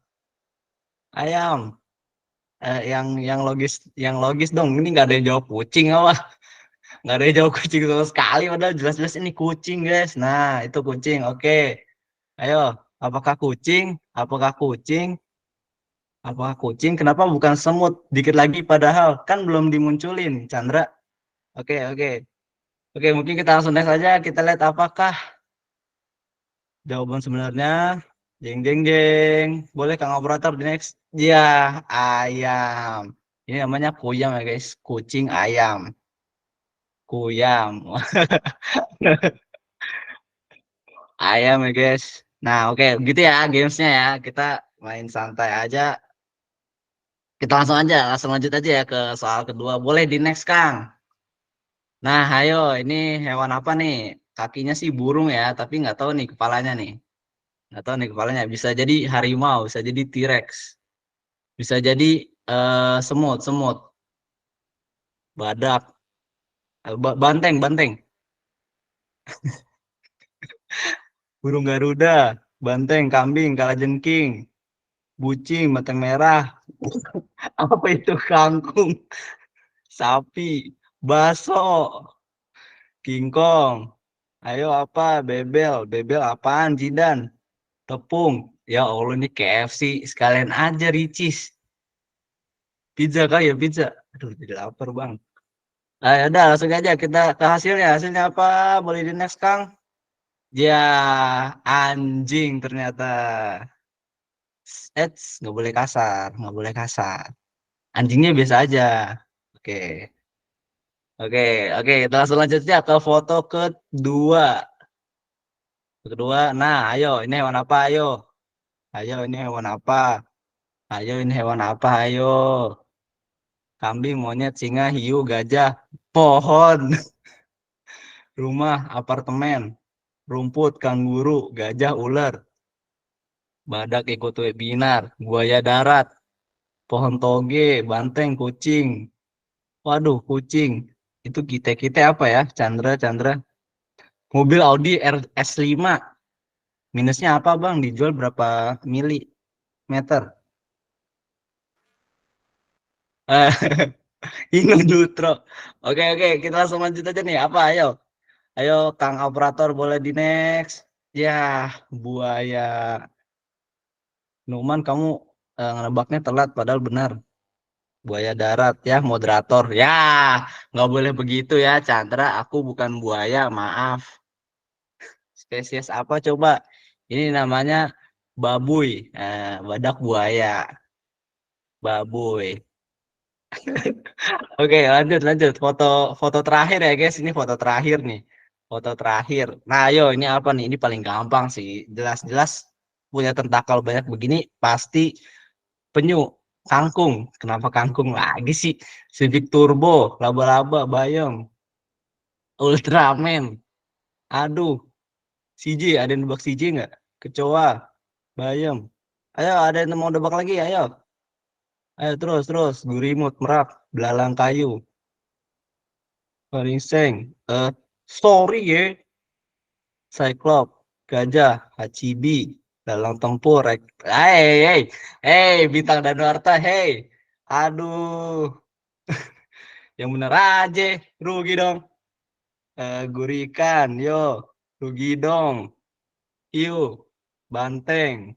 ayam. Yang logis dong. Ini nggak ada yang jawab kucing apa? Nggak ada yang jawab kucing sama sekali. Padahal jelas-jelas ini kucing, guys. Nah, itu kucing. Oke. Ayo, apakah kucing? Apakah kucing? Apakah kucing? Kenapa bukan semut? Dikit lagi padahal kan belum dimunculin, Chandra. Oke. Oke, mungkin kita langsung next aja. Kita lihat apakah jawaban sebenarnya. Jeng jeng jeng. Boleh Kang Operator di next? Ya, ayam. Ini namanya kuyam ya, guys. Kucing ayam. Kuyam. Ayam ya, guys. Nah, oke, gitu ya gamesnya ya. Kita main santai aja. Kita langsung lanjut aja ya ke soal kedua. Boleh di next, Kang. Nah, ayo, ini hewan apa nih? Kakinya sih burung ya, tapi nggak tahu nih kepalanya nih. Nggak tahu nih kepalanya. Bisa jadi harimau, bisa jadi T-Rex, bisa jadi semut, badak, banteng, burung Garuda, banteng, kambing, kalajengking, bucing, batang merah. Apa itu kangkung? Sapi, baso, kingkong. Ayo apa? Bebel apaan? Jidan, tepung. Ya Allah ini KFC sekalian aja Ricis. Pizza kali ya pizza. Aduh jadi lapar bang. Ya udah langsung aja kita ke hasilnya. Hasilnya apa? Boleh di next Kang? Ya anjing ternyata. Nggak boleh kasar, nggak boleh kasar. Anjingnya biasa aja. Oke. Oke, oke, kita langsung lanjut ya ke foto kedua. Kedua, nah, ayo, ini hewan apa? Ayo, ayo, ini hewan apa? Ayo, ini hewan apa? Ayo, kambing, monyet, singa, hiu, gajah, pohon, rumah, apartemen, rumput, kanguru, gajah, ular, badak ikut webinar, buaya darat, pohon toge, banteng, kucing. Waduh, kucing. Itu kita apa ya? Chandra. Mobil Audi RS5. Minusnya apa bang? Dijual berapa milimeter? Eh, Hino Nutro. Oke, kita langsung lanjut aja nih. Apa? Ayo, Kang Operator boleh di next. Ya, buaya. Numan kamu ngebaknya telat, padahal benar. Buaya darat ya, moderator. Ya, nggak boleh begitu ya, Chandra. Aku bukan buaya, maaf. Spesies apa coba? Ini namanya babuy, badak buaya, babuy. Oke, lanjut lanjut. Foto foto terakhir ya, guys. Ini foto terakhir nih. Foto terakhir. Nah, ayo ini apa nih? Ini paling gampang sih. Jelas-jelas punya tentakel banyak begini pasti penyu, kangkung. Kenapa kangkung lagi sih? Civic Turbo, laba-laba, bayam, Ultraman. Aduh, CJ, ada yang nebak CJ nggak? Kecoa, bayam. Ayo, ada yang mau nebak lagi? Ayo. Ayo terus. Gurimut, merak, belalang kayu, Paringseng, sorry ya, Cyclops, gajah, Hachibi, dalang tempur, bintang Danuarta, aduh, yang bener aja, rugi dong, gurikan, yo, rugi dong, hiu, banteng,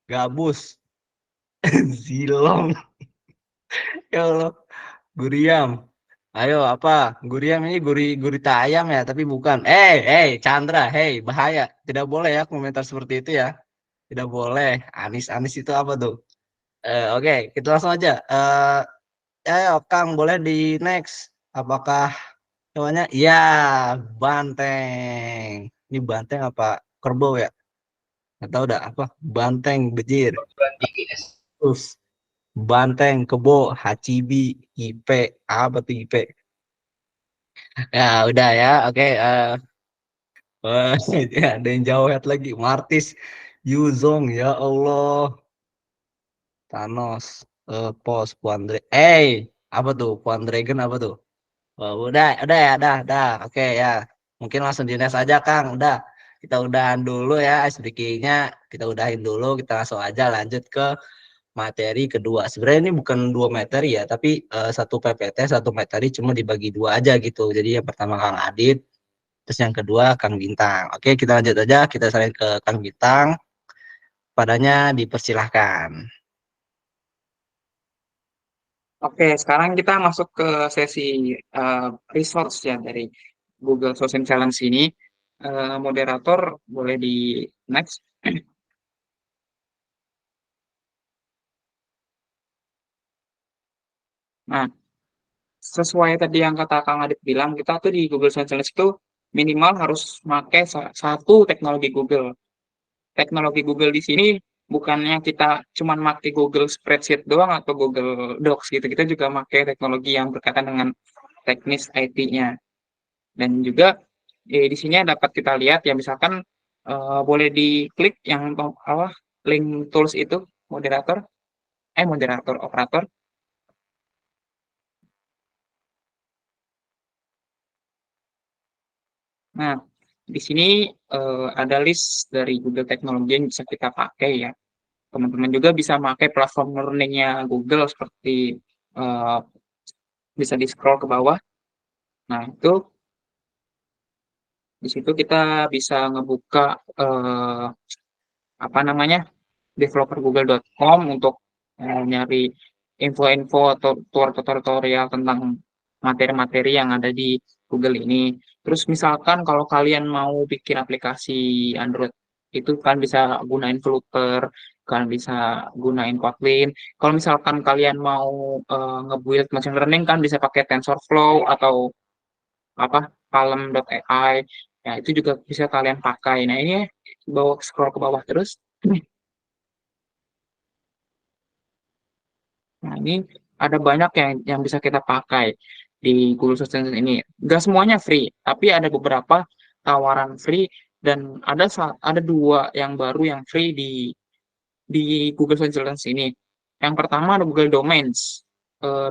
gabus, zilong, ya Allah, guriam. Ayo apa? Guriam ini gurita ayam ya, tapi bukan. Chandra, bahaya. Tidak boleh ya komentar seperti itu ya. Tidak boleh. Anis itu apa tuh? Oke, kita langsung aja. Ayo Kang, boleh di next. Apakah hewannya? Iya, banteng. Ini banteng apa kerbau ya? Nggak tahu dah apa. Banteng bejir. Terus banteng kebo, hacibi, ipe. Apa tuh ipe? Ya udah ya, oke. Wah, ada yang jawab lagi. Martis, Yuzong, ya Allah. Thanos, Pos, Puan apa tuh? Puan Dragon apa tuh? Oh, udah ya, dah. Oke ya. Mungkin langsung di next aja, Kang. Udah. Kita udahan dulu ya SBK-nya. Kita udahin dulu. Kita langsung aja lanjut ke materi kedua. Sebenarnya ini bukan dua materi ya, tapi satu PPT, satu materi cuma dibagi dua aja gitu. Jadi yang pertama Kang Adit, terus yang kedua Kang Bintang. Oke, kita lanjut aja. Kita serahin ke Kang Bintang. Padanya dipersilahkan. Oke, sekarang kita masuk ke sesi resource ya dari Google Social Challenge ini. Moderator boleh di next. Nah, sesuai tadi yang kata Kang Adit bilang, kita tuh di Google Social Challenge itu minimal harus pakai satu teknologi Google. Teknologi Google di sini bukannya kita cuma pakai Google Spreadsheet doang atau Google Docs gitu. Kita juga pakai teknologi yang berkaitan dengan teknis IT-nya. Dan juga di sini dapat kita lihat ya misalkan boleh diklik yang apa link tools itu moderator operator. Nah, di sini ada list dari Google teknologi yang bisa kita pakai ya. Teman-teman juga bisa pakai platform learning-nya Google seperti eh, bisa di-scroll ke bawah. Nah, itu di situ kita bisa ngebuka apa namanya developergoogle.com untuk nyari info-info atau tutorial tentang materi-materi yang ada di Google ini. Terus misalkan kalau kalian mau bikin aplikasi Android itu kan bisa gunain Flutter, kan bisa gunain Kotlin. Kalau misalkan kalian mau nge-build machine learning kan bisa pakai TensorFlow atau apa Palm.ai. Ya, itu juga bisa kalian pakai. Nah, ini bawa scroll ke bawah terus. Nah, ini ada banyak yang bisa kita pakai di Google Search Engine ini. Nggak semuanya free, tapi ada beberapa tawaran free dan ada dua yang baru yang free di Google Search Engine ini. Yang pertama ada Google Domains.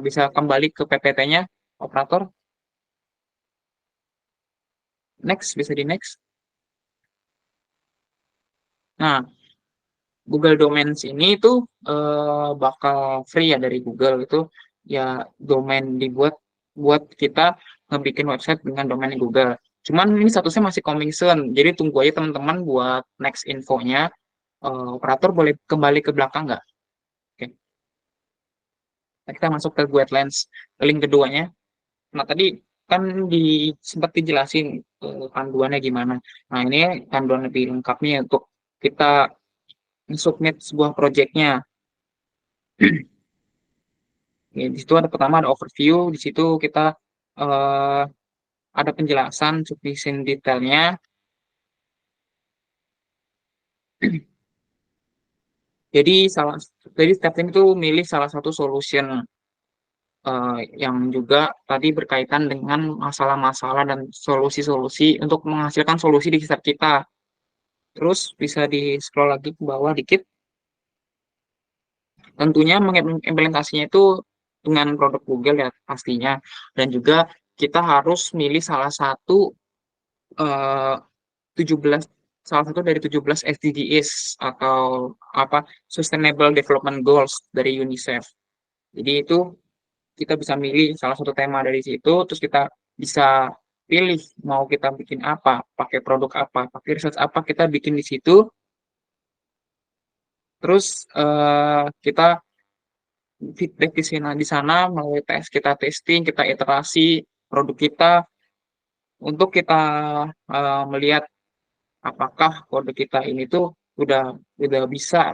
Bisa kembali ke PPT-nya, operator. Next, bisa di next. Nah, Google Domains ini itu bakal free ya dari Google itu ya domain dibuat buat kita ngebikin website dengan domain Google. Cuman ini statusnya masih coming soon, jadi tunggu aja teman-teman buat next infonya. Operator boleh kembali ke belakang nggak? Oke, nah, kita masuk ke guidelines link keduanya. Nah tadi kan sempat dijelasin panduannya gimana. Nah ini panduan lebih lengkapnya untuk kita submit sebuah projectnya. Di situ ada pertama ada overview, di situ kita ada penjelasan sufficient detailnya. Jadi step ini tuh milih salah satu solution yang juga tadi berkaitan dengan masalah-masalah dan solusi-solusi untuk menghasilkan solusi di sekitar kita. Terus bisa di scroll lagi ke bawah dikit. Tentunya mengimplementasinya itu dengan produk Google ya pastinya. Dan juga kita harus milih salah satu 17 salah satu dari 17 SDGs atau Sustainable Development Goals dari UNICEF. Jadi itu kita bisa milih salah satu tema dari situ, terus kita bisa pilih mau kita bikin apa, pakai produk apa, pakai research apa, kita bikin di situ. Terus kita feedback di sana melalui tes, kita testing, kita iterasi produk kita untuk kita melihat apakah produk kita ini tuh udah bisa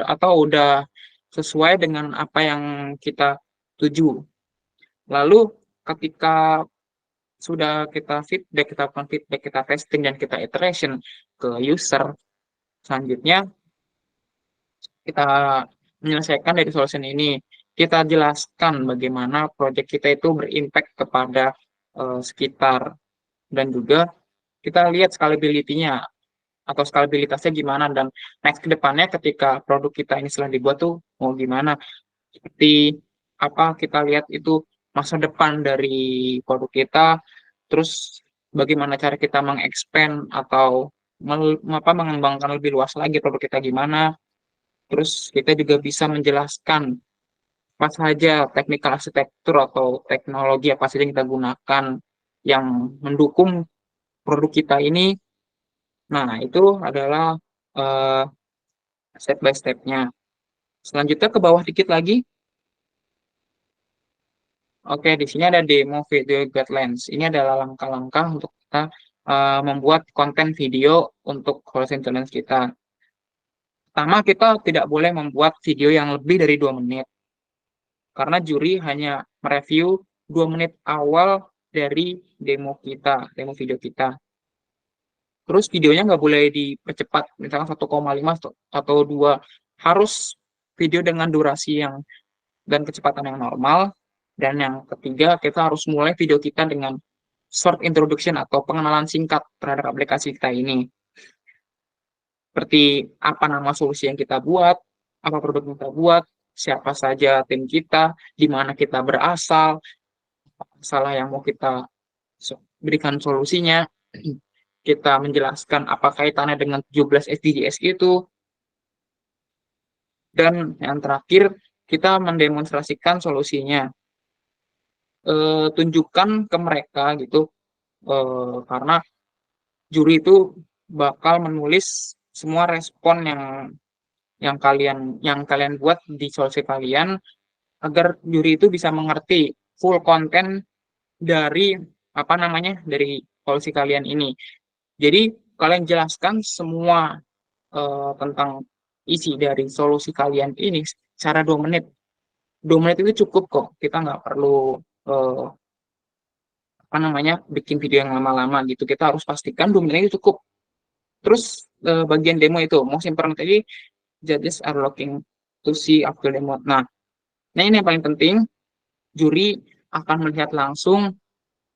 atau udah sesuai dengan apa yang kita tuju. Lalu ketika sudah kita lakukan feedback, kita testing dan kita iteration ke user, selanjutnya kita menyelesaikan dari solution ini. Kita jelaskan bagaimana proyek kita itu berimpact kepada sekitar, dan juga kita lihat scalability-nya atau scalabilitasnya gimana, dan next ke depannya ketika produk kita ini setelah dibuat tuh mau gimana. Seperti apa kita lihat itu masa depan dari produk kita, terus bagaimana cara kita mengexpand atau mengembangkan lebih luas lagi produk kita gimana. Terus kita juga bisa menjelaskan apa saja technical arsitektur atau teknologi apa saja yang kita gunakan yang mendukung produk kita ini. Nah, itu adalah step by step-nya. Selanjutnya ke bawah dikit lagi. Oke, di sini ada demo video guidelines. Ini adalah langkah-langkah untuk kita membuat konten video untuk closing challenge kita. Pertama, kita tidak boleh membuat video yang lebih dari 2 menit. Karena juri hanya mereview 2 menit awal dari demo video kita. Terus videonya nggak boleh dipercepat, misalkan 1,5 atau 2. Harus video dengan durasi dan kecepatan yang normal. Dan yang ketiga, kita harus mulai video kita dengan short introduction atau pengenalan singkat terhadap aplikasi kita ini. Seperti apa nama solusi yang kita buat, apa produk yang kita buat, siapa saja tim kita, di mana kita berasal, masalah yang mau kita berikan solusinya. Kita menjelaskan apa kaitannya dengan 17 SDGs itu. Dan yang terakhir, kita mendemonstrasikan solusinya. Tunjukkan ke mereka gitu, karena juri itu bakal menulis semua respon yang kalian buat di solusi kalian, agar juri itu bisa mengerti full konten dari dari solusi kalian ini. Jadi kalian jelaskan semua tentang isi dari solusi kalian ini secara 2 menit. 2 menit itu cukup kok. Kita nggak perlu bikin video yang lama-lama gitu. Kita harus pastikan 2 menit itu cukup. Terus bagian demo itu, most important tadi, judges are looking to see after demo. Nah, ini yang paling penting, juri akan melihat langsung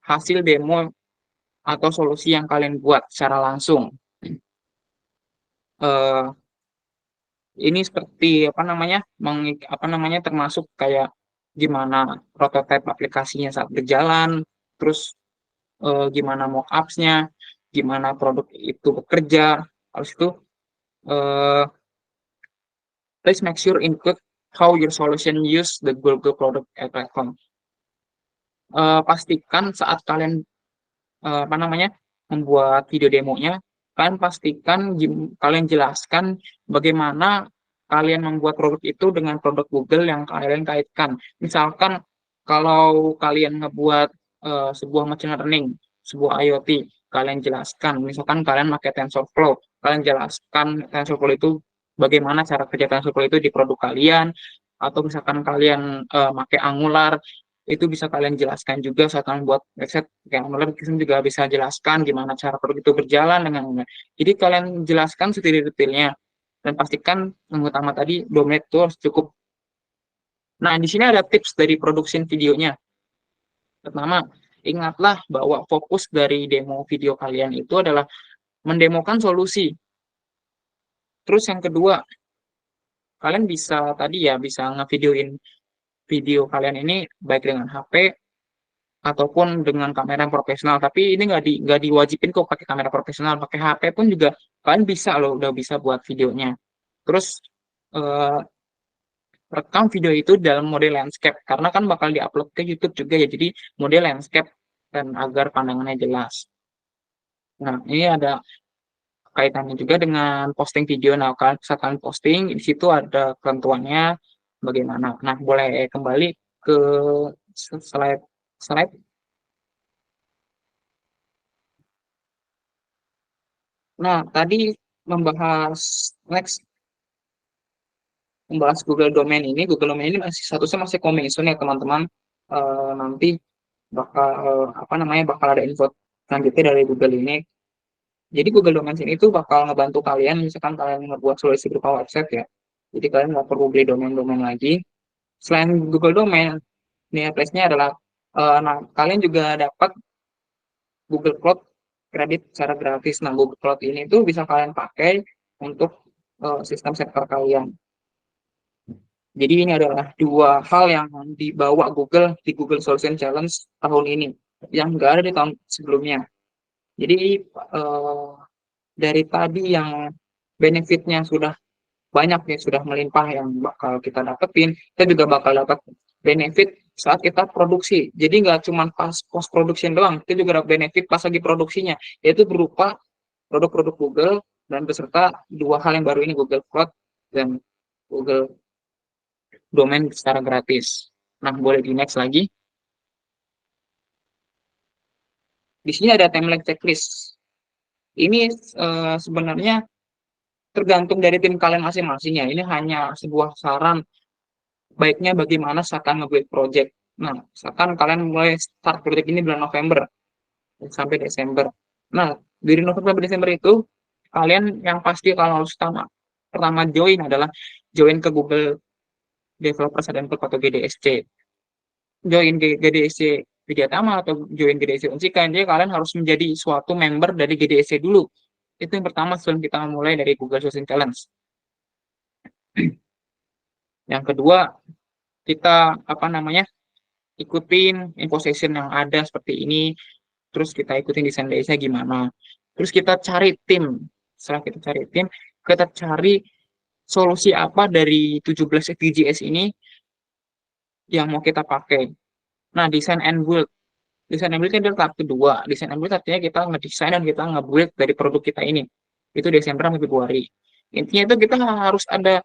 hasil demo atau solusi yang kalian buat secara langsung. Ini seperti termasuk kayak gimana prototipe aplikasinya saat berjalan, terus gimana mockups-nya, gimana produk itu bekerja. Habis itu please make sure include how your solution use the Google product platform. Pastikan saat kalian membuat video demonya, kalian pastikan kalian jelaskan bagaimana kalian membuat produk itu dengan produk Google yang kalian kaitkan. Misalkan kalau kalian ngebuat sebuah machine learning, sebuah IoT, kalian jelaskan, misalkan kalian pakai TensorFlow, kalian jelaskan TensorFlow itu bagaimana cara kerja TensorFlow itu di produk kalian, atau misalkan kalian pakai Angular, itu bisa kalian jelaskan juga saat kalian buat website pakai Angular, kita juga bisa jelaskan gimana cara produk itu berjalan dengan Angular. Jadi kalian jelaskan sedetail-detailnya dan pastikan yang utama tadi domain itu harus cukup. Nah, di sini ada tips dari produksi videonya. Pertama, ingatlah bahwa fokus dari demo video kalian itu adalah mendemokan solusi. Terus yang kedua, kalian bisa tadi ya bisa ngevideoin video kalian ini baik dengan HP ataupun dengan kamera yang profesional. Tapi ini nggak diwajibin kok pakai kamera profesional, pakai HP pun juga kalian bisa loh, udah bisa buat videonya. Terus rekam video itu dalam mode landscape karena kan bakal diupload ke YouTube juga ya, jadi mode landscape dan agar pandangannya jelas. Nah, ini ada kaitannya juga dengan posting video. Nah, kalian bisa kalian posting, di situ ada ketentuannya bagaimana. Nah, boleh kembali ke slide. Nah, tadi membahas Google Domain ini. Google Domain ini masih statusnya masih coming soon ya teman-teman. Nanti bakal ada info selanjutnya dari Google ini. Jadi Google Domain ini itu bakal ngebantu kalian misalkan kalian ngebuat solusi berupa website ya. Jadi kalian nggak perlu beli domain-domain lagi. Selain Google Domain, ini place-nya adalah kalian juga dapat Google Cloud kredit secara gratis. Nah, Google Cloud ini tuh bisa kalian pakai untuk sistem server kalian. Jadi ini adalah dua hal yang dibawa Google di Google Solution Challenge tahun ini yang nggak ada di tahun sebelumnya. Jadi dari tadi yang benefitnya sudah banyak ya, sudah melimpah yang bakal kita dapetin, kita juga bakal dapat benefit saat kita produksi. Jadi nggak cuma pas post production doang, kita juga dapat benefit pas lagi produksinya, yaitu berupa produk-produk Google dan beserta dua hal yang baru ini, Google Cloud dan Google Domain secara gratis. Nah, boleh di next lagi. Di sini ada template checklist. Ini sebenarnya tergantung dari tim kalian masing-masing ya. Ini hanya sebuah saran baiknya bagaimana saat nge-build project. Nah, misalkan kalian mulai start project ini bulan November sampai Desember. Nah, dari November sampai Desember itu kalian yang pasti kalau harus pertama join adalah join ke Google Developers Advanced atau GDSC. Join GDSC Widyatama atau join GDSC Unsika, jadi kalian harus menjadi suatu member dari GDSC dulu. Itu yang pertama sebelum kita mulai dari Google Solution Challenge. Yang kedua, kita ikutin info session yang ada seperti ini, terus kita ikutin desain DSnya gimana. Terus kita cari tim. Setelah kita cari tim, kita cari solusi apa dari 17 SDGs ini yang mau kita pakai. Nah, design and build. Design and build adalah tahap kedua. Design and build artinya kita ngedesain dan kita nge-build dari produk kita ini. Itu Desember sampai Februari. Intinya itu kita harus ada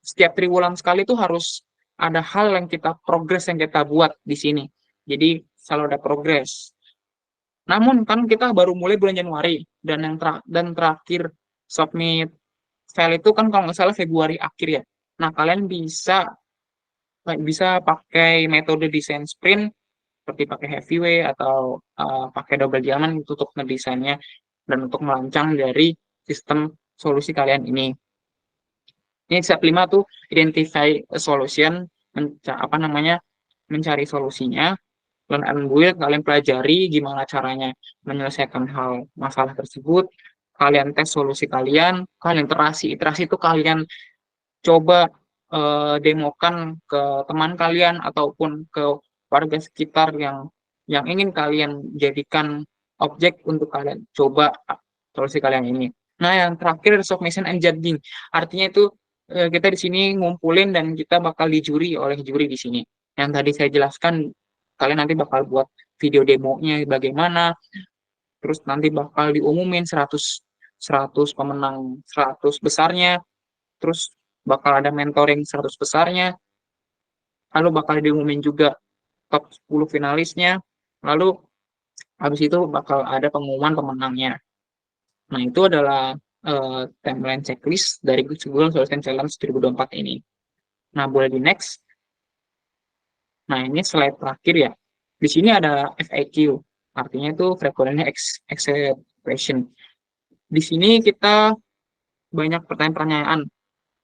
setiap triwulan sekali itu harus ada hal yang kita progres yang kita buat di sini. Jadi selalu ada progres. Namun kan kita baru mulai bulan Januari dan terakhir submit file itu kan kalau nggak salah Februari akhir ya. Nah, kalian bisa pakai metode desain sprint seperti pakai Heavyway atau pakai double diamond untuk ngedesainnya dan untuk merancang dari sistem solusi kalian ini. Ini step 5 tuh identify a solution, mencari solusinya. Learn and build, kalian pelajari gimana caranya menyelesaikan masalah tersebut. Kalian tes solusi kalian iterasi itu kalian coba demokan ke teman kalian ataupun ke warga sekitar yang ingin kalian jadikan objek untuk kalian coba solusi kalian ini. Nah, yang terakhir submission and judging. Artinya itu kita di sini ngumpulin dan kita bakal dijuri oleh juri di sini. Yang tadi saya jelaskan, kalian nanti bakal buat video demonya bagaimana, terus nanti bakal diumumin 100 pemenang 100 besarnya, terus bakal ada mentoring 100 besarnya, lalu bakal diumumin juga top 10 finalisnya, lalu habis itu bakal ada pengumuman pemenangnya. Nah, itu adalah timeline checklist dari Google Solution Challenge 2024 ini. Nah, boleh di next. Nah, ini slide terakhir ya. Di sini ada FAQ, artinya itu frequently asked question. Di sini kita banyak pertanyaan-pertanyaan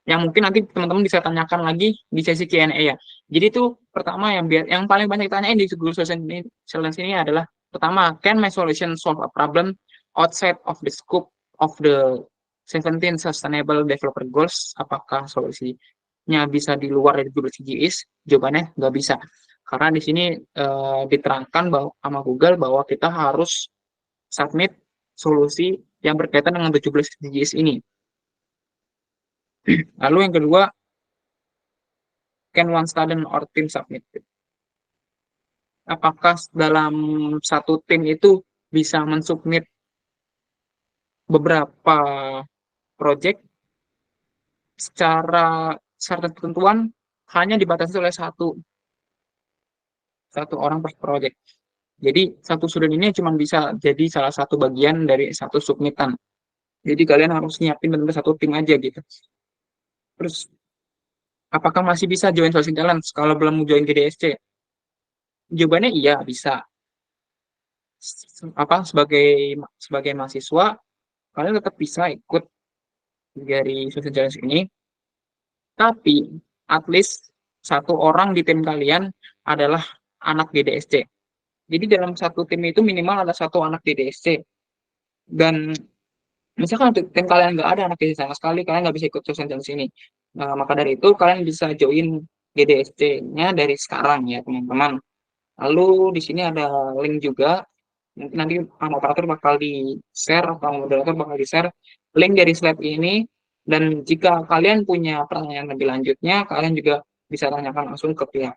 yang mungkin nanti teman-teman bisa tanyakan lagi di sesi Q&A ya. Jadi itu pertama yang paling banyak ditanyain di Google Challenge ini adalah pertama, can my solution solve a problem outside of the scope of the 17 Sustainable Developer Goals? Apakah solusinya bisa di luar dari Google CGS? Jawabannya nggak bisa. Karena di sini diterangkan bahwa sama Google bahwa kita harus submit solusi yang berkaitan dengan 17 SDGs ini. Lalu yang kedua, can one student or team submit? Apakah dalam satu tim itu bisa mensubmit beberapa project secara ketentuan hanya dibatasi oleh satu orang per project. Jadi satu student ini cuma bisa jadi salah satu bagian dari satu submitan. Jadi kalian harus nyiapin benar satu tim aja gitu. Terus apakah masih bisa join Solution Challenge kalau belum join GDSC? Jawabannya iya, bisa. Sebagai mahasiswa kalian tetap bisa ikut dari Solution Challenge ini. Tapi at least satu orang di tim kalian adalah anak GDSC. Jadi dalam satu tim itu minimal ada satu anak GDSC. Dan misalkan tim kalian nggak ada anak GDSC sama sekali, kalian nggak bisa ikut Solution Challenge ini. Maka dari itu kalian bisa join GDSC-nya dari sekarang ya teman-teman. Lalu di sini ada link juga. Mungkin nanti operator bakal di-share atau moderator bakal di-share link dari slide ini. Dan jika kalian punya pertanyaan lebih lanjutnya, kalian juga bisa tanyakan langsung ke pihak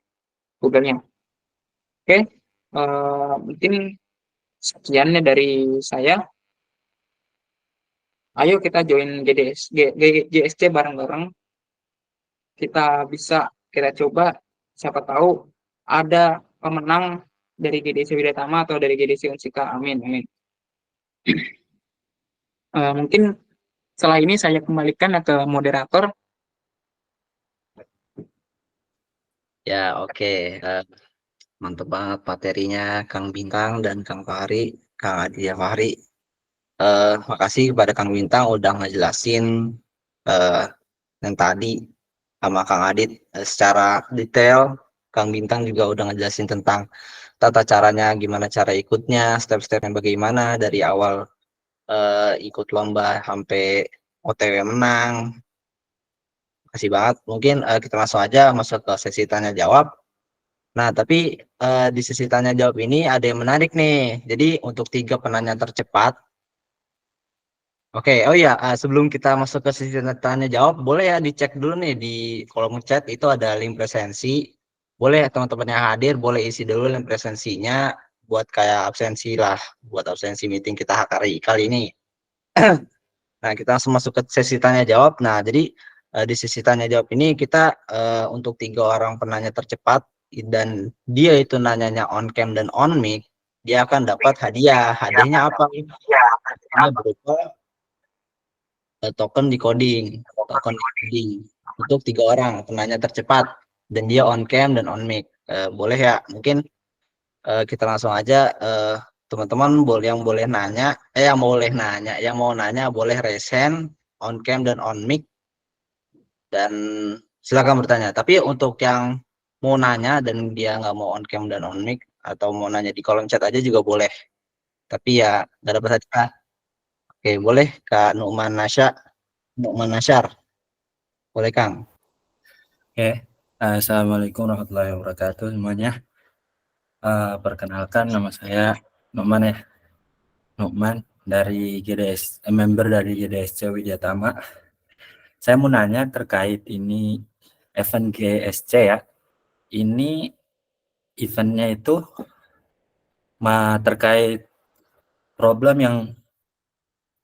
Google-nya. Oke. Mungkin sekiannya dari saya. Ayo kita join GSC bareng-bareng. Kita coba, siapa tahu ada pemenang dari GDC Widyatama atau dari GDC Unsika. Amin. Mungkin setelah ini saya kembalikan ke moderator. Ya, oke. Mantap banget materinya Kang Bintang dan Kang Fahri, Kang Adi Fahri. Makasih kepada Kang Bintang udah ngejelasin yang tadi sama Kang Adit secara detail. Kang Bintang juga udah ngejelasin tentang tata caranya, gimana cara ikutnya, step-stepnya bagaimana dari awal ikut lomba sampai OTW menang. Makasih banget. Mungkin kita langsung aja masuk ke sesi tanya jawab. Nah, tapi di sesi tanya jawab ini ada yang menarik nih. Jadi untuk 3 penanya tercepat. Oke, oh ya, sebelum kita masuk ke sesi tanya jawab, boleh ya dicek dulu nih di kolom chat itu ada link presensi. Boleh teman-teman yang hadir, boleh isi dulu link presensinya buat kayak absensi lah, buat absensi meeting kita kali ini. Nah, kita langsung masuk ke sesi tanya jawab. Nah, jadi di sesi tanya jawab ini kita untuk 3 orang penanya tercepat dan dia itu nanyanya on cam dan on mic, dia akan dapat hadiah. Hadiahnya apa? Hadiahnya berupa token decoding untuk 3 orang penanya tercepat dan dia on cam dan on mic. Boleh ya? Mungkin kita langsung aja. Teman-teman yang mau nanya boleh raise hand, on cam dan on mic, dan silakan bertanya. Tapi untuk yang mau nanya dan dia nggak mau on cam dan on mic atau mau nanya di kolom chat aja juga boleh. Tapi ya nggak dapat hadiah. Oke, boleh Kak Nu'man Nasyar. Boleh Kang. Oke, Assalamualaikum warahmatullahi wabarakatuh semuanya. Perkenalkan nama saya Nu'man ya. Nu'man dari member dari GDSC Widyatama. Saya mau nanya terkait ini event GSC ya. Ini eventnya itu terkait problem yang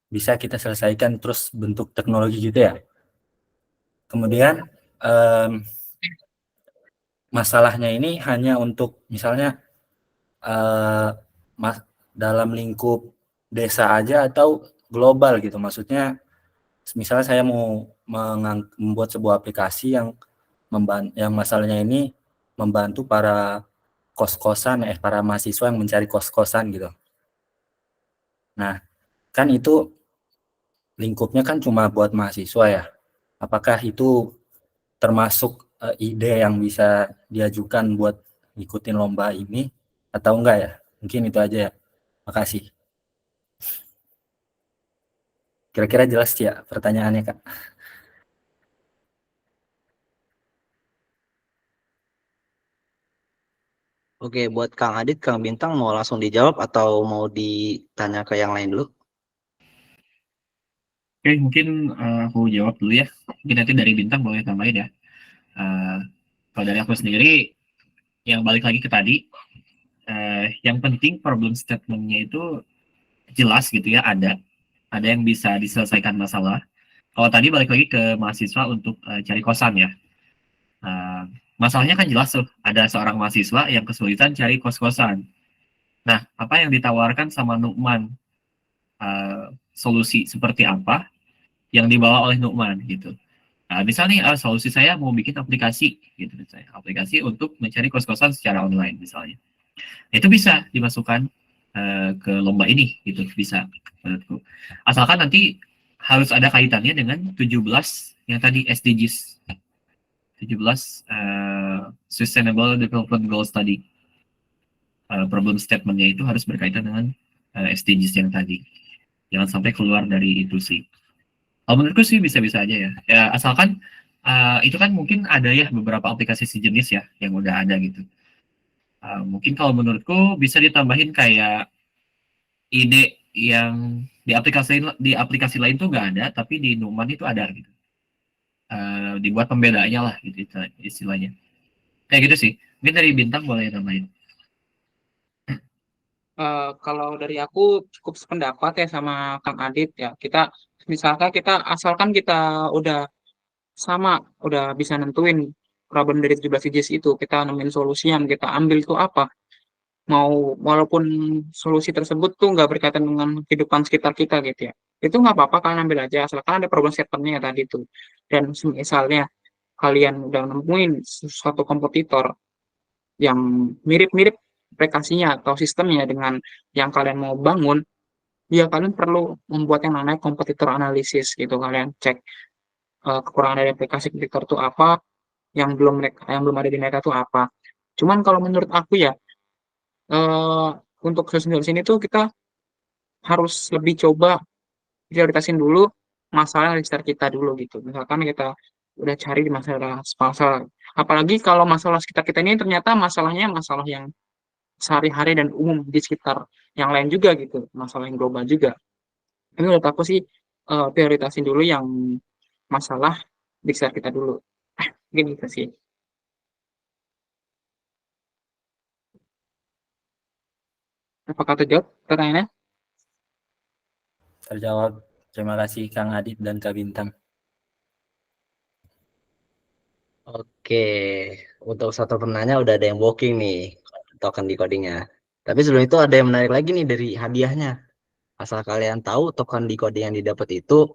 bisa kita selesaikan terus bentuk teknologi gitu ya. Kemudian masalahnya ini hanya untuk misalnya dalam lingkup desa aja atau global gitu. Maksudnya misalnya saya mau membuat sebuah aplikasi yang yang masalahnya ini membantu para kos-kosan, para mahasiswa yang mencari kos-kosan gitu. Nah, kan itu lingkupnya kan cuma buat mahasiswa ya. Apakah itu termasuk ide yang bisa diajukan buat ngikutin lomba ini atau enggak ya? Mungkin itu aja ya. Makasih. Kira-kira jelas ya pertanyaannya, Kak? Oke, buat Kang Adit, Kang Bintang mau langsung dijawab atau mau ditanya ke yang lain dulu? Oke, mungkin aku jawab dulu ya. Mungkin nanti dari Bintang boleh tambahin ya. Eh, Kalau dari aku sendiri, yang balik lagi ke tadi, yang penting problem statement-nya itu jelas gitu ya, ada yang bisa diselesaikan masalah. Kalau tadi balik lagi ke mahasiswa untuk cari kosan ya. Eh, Masalahnya kan jelas tuh, ada seorang mahasiswa yang kesulitan cari kos-kosan. Nah, apa yang ditawarkan sama Nukman? Solusi seperti apa yang dibawa oleh Nukman gitu. Nah, misalnya solusi saya mau bikin aplikasi gitu misalnya, aplikasi untuk mencari kos-kosan secara online misalnya. Itu bisa dimasukkan ke lomba ini gitu, bisa menurutku. Asalkan nanti harus ada kaitannya dengan 17 yang tadi SDGs. 17 Sustainable Development Goals tadi. Problem statement-nya itu harus berkaitan dengan SDGs yang tadi. Jangan sampai keluar dari itu sih. Kalau menurutku sih bisa-bisa aja ya. Ya asalkan itu kan mungkin ada ya beberapa aplikasi sejenis ya yang udah ada gitu. Mungkin kalau menurutku bisa ditambahin kayak ide yang di aplikasi lain tuh nggak ada, tapi di Numan itu ada gitu. Dibuat pembedanya lah gitu istilahnya. Kayak gitu sih. Mungkin dari Bintang boleh tambahin. Kalau dari aku cukup sependapat ya sama Kang Adit ya. Misalkan asalkan kita udah sama, udah bisa nentuin problem dari 17 IJS itu, kita nemuin solusi yang kita ambil itu apa. Walaupun solusi tersebut tuh nggak berkaitan dengan kehidupan sekitar kita gitu ya. Itu nggak apa-apa, kalian ambil aja, asalkan ada problem statement-nya tadi tuh. Dan misalnya kalian udah nemuin suatu kompetitor yang mirip-mirip aplikasinya atau sistemnya dengan yang kalian mau bangun, ya kalian perlu membuat yang namanya kompetitor analisis gitu. Kalian cek kekurangan dari aplikasi kompetitor itu apa, yang belum ada di mereka itu apa. Cuman kalau menurut aku ya, eh, untuk solusi sini tuh kita harus lebih coba prioritasin dulu masalah di sekitar kita dulu gitu. Misalkan kita udah cari di masalah, apalagi kalau masalah sekitar kita ini ternyata masalahnya masalah yang sehari-hari dan umum di sekitar yang lain juga gitu, masalah yang global juga. Tapi menurut aku sih prioritasin dulu yang masalah di sekitar kita dulu. Mungkin gitu sih. Apakah terjawab pertanyaannya? Terjawab. Terima kasih Kang Adit dan Kak Bintang. Oke, untuk satu penanya udah ada yang booking nih token decodingnya. Tapi sebelum itu ada yang menarik lagi nih dari hadiahnya. Asal kalian tahu token decoding yang didapat itu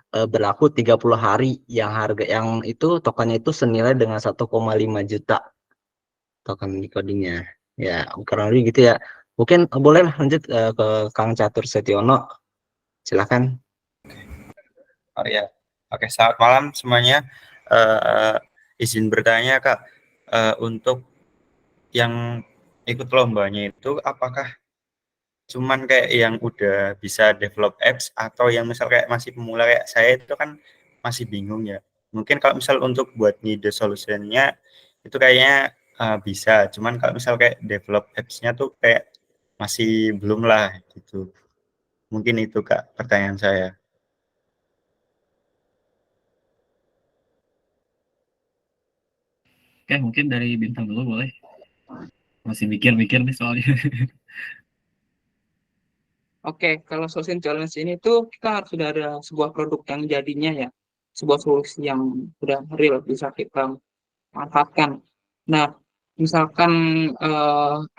berlaku 30 hari, yang itu tokennya itu senilai dengan 1,5 juta token decodingnya. Ya, kurang lebih gitu ya. Mungkin boleh lanjut ke Kang Catur Setiono. Silakan. Oh ya, oke. Selamat malam semuanya. Izin bertanya Kak, untuk yang ikut lombanya itu apakah cuman kayak yang udah bisa develop apps atau yang misal kayak masih pemula kayak saya itu kan masih bingung ya. Mungkin kalau misal untuk buat ngide solutionnya itu kayaknya bisa. Cuman kalau misal kayak develop apps-nya tuh kayak masih belum lah gitu. Mungkin itu Kak pertanyaan saya. Oke, mungkin dari Bintang dulu boleh. Masih mikir-mikir nih soalnya. Oke, kalau social challenge ini tuh kita harus sudah ada sebuah produk yang jadinya ya, sebuah solusi yang sudah real bisa kita manfaatkan. Nah, misalkan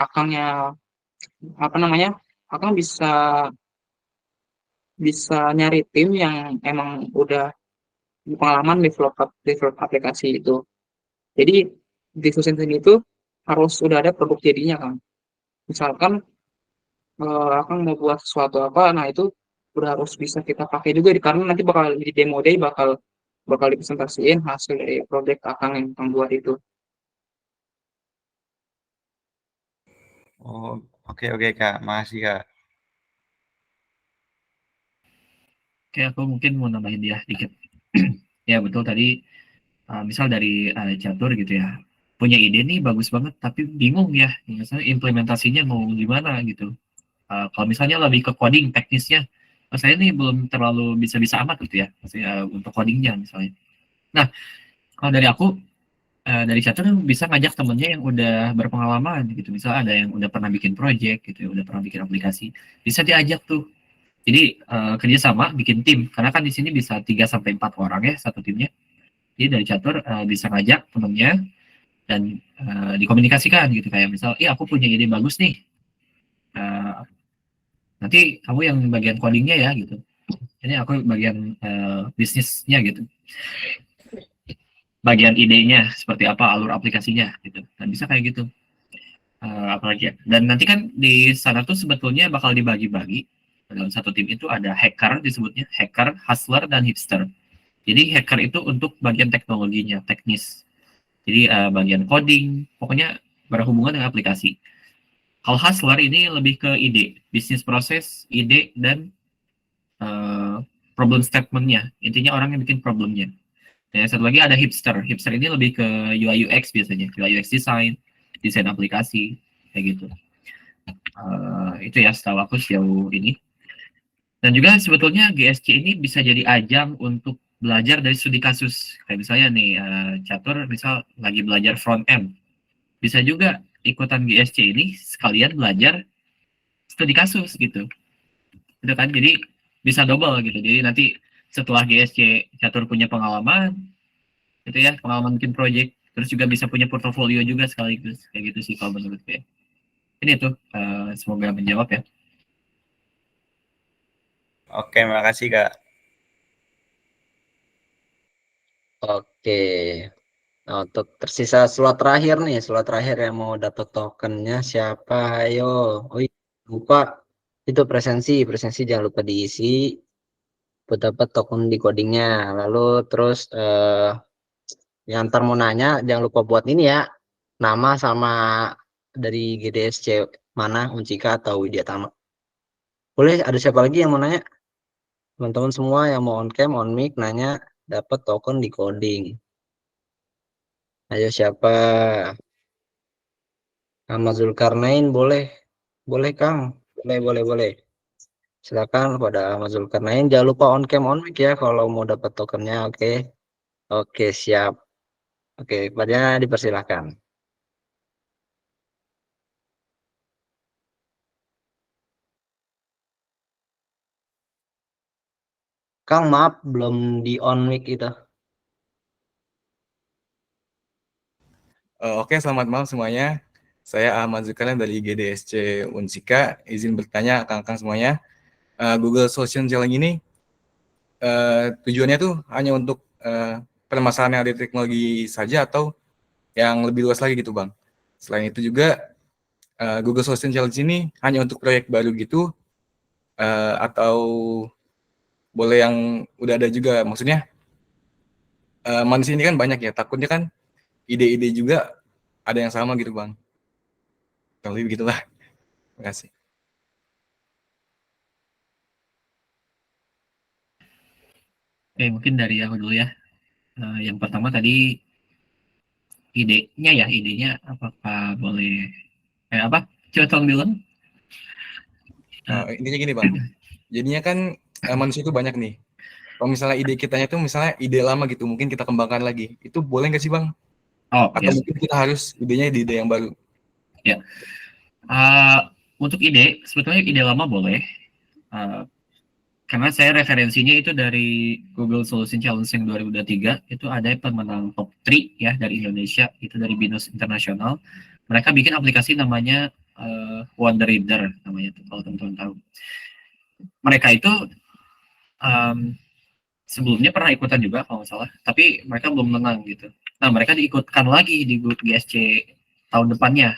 akangnya apa namanya, akang bisa bisa nyari tim yang emang udah pengalaman develop aplikasi itu. Jadi diskusi sendiri itu harus udah ada produk jadinya kan. Misalkan Akang mau buat sesuatu apa, nah itu udah harus bisa kita pakai juga karena nanti bakal di demo day bakal bakal dipresentasiin hasil dari project Akang yang Akang buat itu. Oh, oke oke Kak. Makasih Kak. Oke, aku mungkin mau nambahin dia dikit. Ya betul tadi, misal dari catur gitu ya, punya ide nih bagus banget, tapi bingung ya, misalnya implementasinya mau gimana gitu. Kalau misalnya lebih ke coding teknisnya, saya ini belum terlalu bisa-bisa amat gitu ya, maksudnya untuk codingnya misalnya. Nah, kalau dari aku, dari catur bisa ngajak temennya yang udah berpengalaman gitu, misal ada yang udah pernah bikin project gitu, ya, udah pernah bikin aplikasi, bisa diajak tuh. Jadi kerjasama bikin tim, karena kan di sini bisa 3 sampai 4 orang ya satu timnya. Jadi dari catur bisa ngajak temennya dan dikomunikasikan gitu kayak misal, aku punya ide bagus nih. Eh, Nanti kamu yang bagian codingnya ya gitu. Ini aku bagian bisnisnya gitu. Bagian idenya seperti apa alur aplikasinya gitu. Dan bisa kayak gitu. Apalagi ya. Dan nanti kan di sana tuh sebetulnya bakal dibagi-bagi. Dalam satu tim itu ada hacker disebutnya, hacker, hustler, dan hipster. Jadi hacker itu untuk bagian teknologinya, teknis. Jadi bagian coding, pokoknya berhubungan dengan aplikasi. Kalau hustler ini lebih ke ide, bisnis proses, ide, dan problem statement-nya. Intinya orang yang bikin problemnya. Dan yang satu lagi ada hipster. Hipster ini lebih ke UI UX biasanya. UI UX design, desain aplikasi, kayak gitu. Itu ya setahu aku sejauh ini. Dan juga sebetulnya GSC ini bisa jadi ajang untuk belajar dari studi kasus. Kayak misalnya nih, catur misal lagi belajar front end. Bisa juga ikutan GSC ini sekalian belajar studi kasus gitu. Itu kan, jadi bisa double gitu. Jadi nanti setelah GSC catur punya pengalaman, gitu ya, pengalaman bikin project, terus juga bisa punya portofolio juga sekaligus. Kayak gitu sih kalau menurut gue. Ini tuh, semoga menjawab ya. Oke, makasih Kak. Oke. Nah, untuk tersisa slot terakhir nih, slot terakhir yang mau dapat tokennya siapa? Ayo. Oh iya, lupa. Itu presensi jangan lupa diisi buat dapat token di codingnya. Lalu terus yang ntar mau nanya jangan lupa buat ini ya, nama sama dari GDSC mana, Uncika atau Widyatama. Boleh, ada siapa lagi yang mau nanya? Teman-teman semua yang mau on cam, on mic nanya dapat token di coding. Ayo siapa? Sama Zulkarnain boleh. Boleh Kang. Boleh. Silakan pada Ahmad Zulkarnain. Jangan lupa on cam on mic ya kalau mau dapat tokennya. Oke. Oke, siap. Oke, kepadanya dipersilahkan. Kang, maaf belum di on mic itu. Oke, selamat malam semuanya. Saya Ahmad Zulkarnain dari GDSC Unsika. Izin bertanya Kang semuanya. Google Solution Challenge ini tujuannya tuh hanya untuk permasalahan yang ada di teknologi saja atau yang lebih luas lagi gitu Bang. Selain itu juga Google Solution Challenge ini hanya untuk proyek baru gitu atau boleh yang udah ada juga. Maksudnya manusia ini kan banyak ya, takutnya kan ide-ide juga ada yang sama gitu Bang. Kalau lebih begitulah. Terima kasih. Mungkin dari aku dulu ya. Yang pertama tadi idenya apakah boleh apa? Coba tolong bilang. Intinya gini Bang. Jadinya kan manusia itu banyak nih. Kalau misalnya ide kitanya itu misalnya ide lama gitu, mungkin kita kembangkan lagi. Itu boleh nggak sih Bang? Oh, atau ya. Mungkin kita harus idenya di ide yang baru. Ya. Untuk ide, sebetulnya ide lama boleh. Karena saya referensinya itu dari Google Solution Challenge yang 2023, itu ada pemenang top 3 ya dari Indonesia, itu dari BINUS Internasional. Mereka bikin aplikasi namanya Wonder Reader namanya tuh, kalau teman-teman tahu. Mereka itu sebelumnya pernah ikutan juga kalau nggak salah, tapi mereka belum menang gitu. Nah, mereka diikutkan lagi di grup GSC tahun depannya.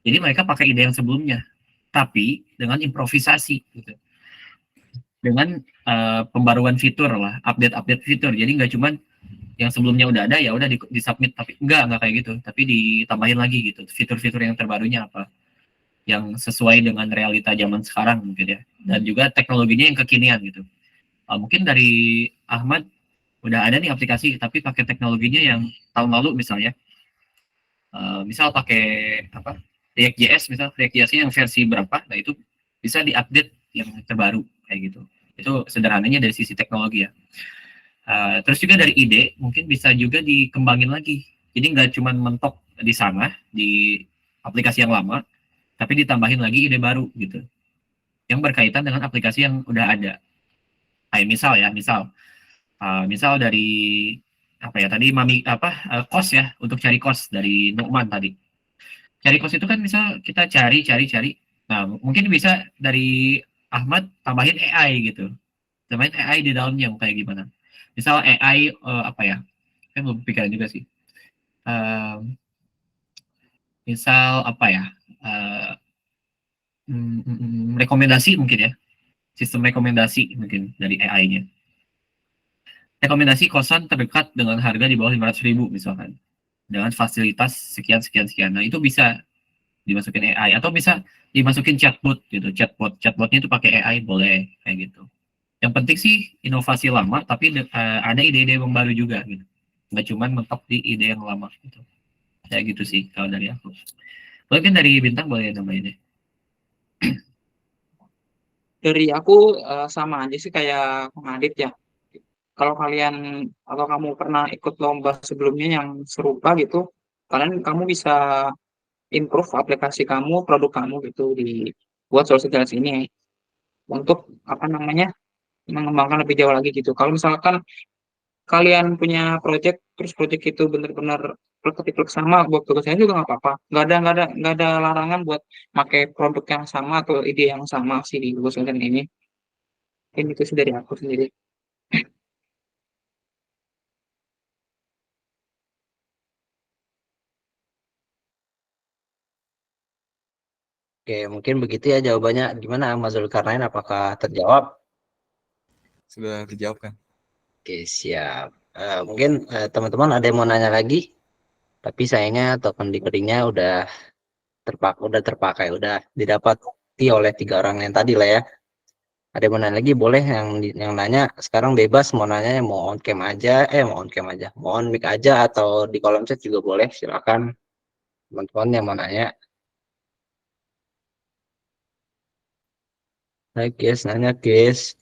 Jadi mereka pakai ide yang sebelumnya, tapi dengan improvisasi gitu. Dengan pembaruan fitur lah, update fitur. Jadi nggak cuman yang sebelumnya udah ada ya udah di submit, tapi enggak kayak gitu, tapi ditambahin lagi gitu fitur-fitur yang terbarunya apa yang sesuai dengan realita zaman sekarang mungkin ya, dan juga teknologinya yang kekinian gitu. Mungkin dari Ahmad udah ada nih aplikasi tapi pakai teknologinya yang tahun lalu misalnya. Misal pakai apa React.js, misal React.js yang versi berapa, nah itu bisa diupdate yang terbaru kayak gitu. Itu sederhananya dari sisi teknologi ya. Terus juga dari ide mungkin bisa juga dikembangin lagi. Jadi nggak cuma mentok di sana di aplikasi yang lama, tapi ditambahin lagi ide baru gitu, yang berkaitan dengan aplikasi yang udah ada. Kayak misal dari apa ya tadi kos ya, untuk cari kos dari Nukman tadi. Cari kos itu kan misal kita cari. Nah mungkin bisa dari Ahmad tambahin AI gitu, tambahin AI di dalamnya kayak gimana. Misal AI apa ya? Saya belum pikiran juga sih. Misal apa ya? Rekomendasi mungkin ya. Sistem rekomendasi mungkin dari AI-nya. Rekomendasi kosan terdekat dengan harga di bawah 500.000 misalkan. Dengan fasilitas sekian. Nah, itu bisa dimasukin AI atau bisa dimasukin chatbot gitu. Chatbotnya itu pakai AI boleh kayak gitu. Yang penting sih inovasi lama tapi ada ide-ide yang baru juga gitu. Nggak cuma mentok di ide yang lama gitu. Kayak gitu sih kalau dari aku. Mungkin dari Bintang boleh nambahin deh. Dari aku sama aja sih kayak Adit ya. Kalau kalian atau kamu pernah ikut lomba sebelumnya yang serupa gitu, kamu bisa improve aplikasi kamu, produk kamu gitu di buat social challenge ini untuk apa namanya mengembangkan lebih jauh lagi gitu. Kalau misalkan kalian punya project terus project itu benar-benar plek sama buat tugasnya juga nggak apa-apa. Nggak ada larangan buat pakai produk yang sama atau ide yang sama sih di Google Solution ini. Ini itu sih dari aku sendiri. Oke, mungkin begitu ya jawabannya. Gimana Mas Zulkarnain, apakah terjawab? Sudah terjawab kan? Oke, siap. Mungkin teman-teman ada yang mau nanya lagi, tapi sayangnya token dikerinya udah terpakai, udah didapati oleh 3 orang yang tadi lah ya. Ada yang mau nanya lagi, boleh yang nanya sekarang bebas, mau nanya mau on cam aja, mau on mic aja atau di kolom chat juga boleh, silakan teman-teman yang mau nanya. Hai guys, nanya guys.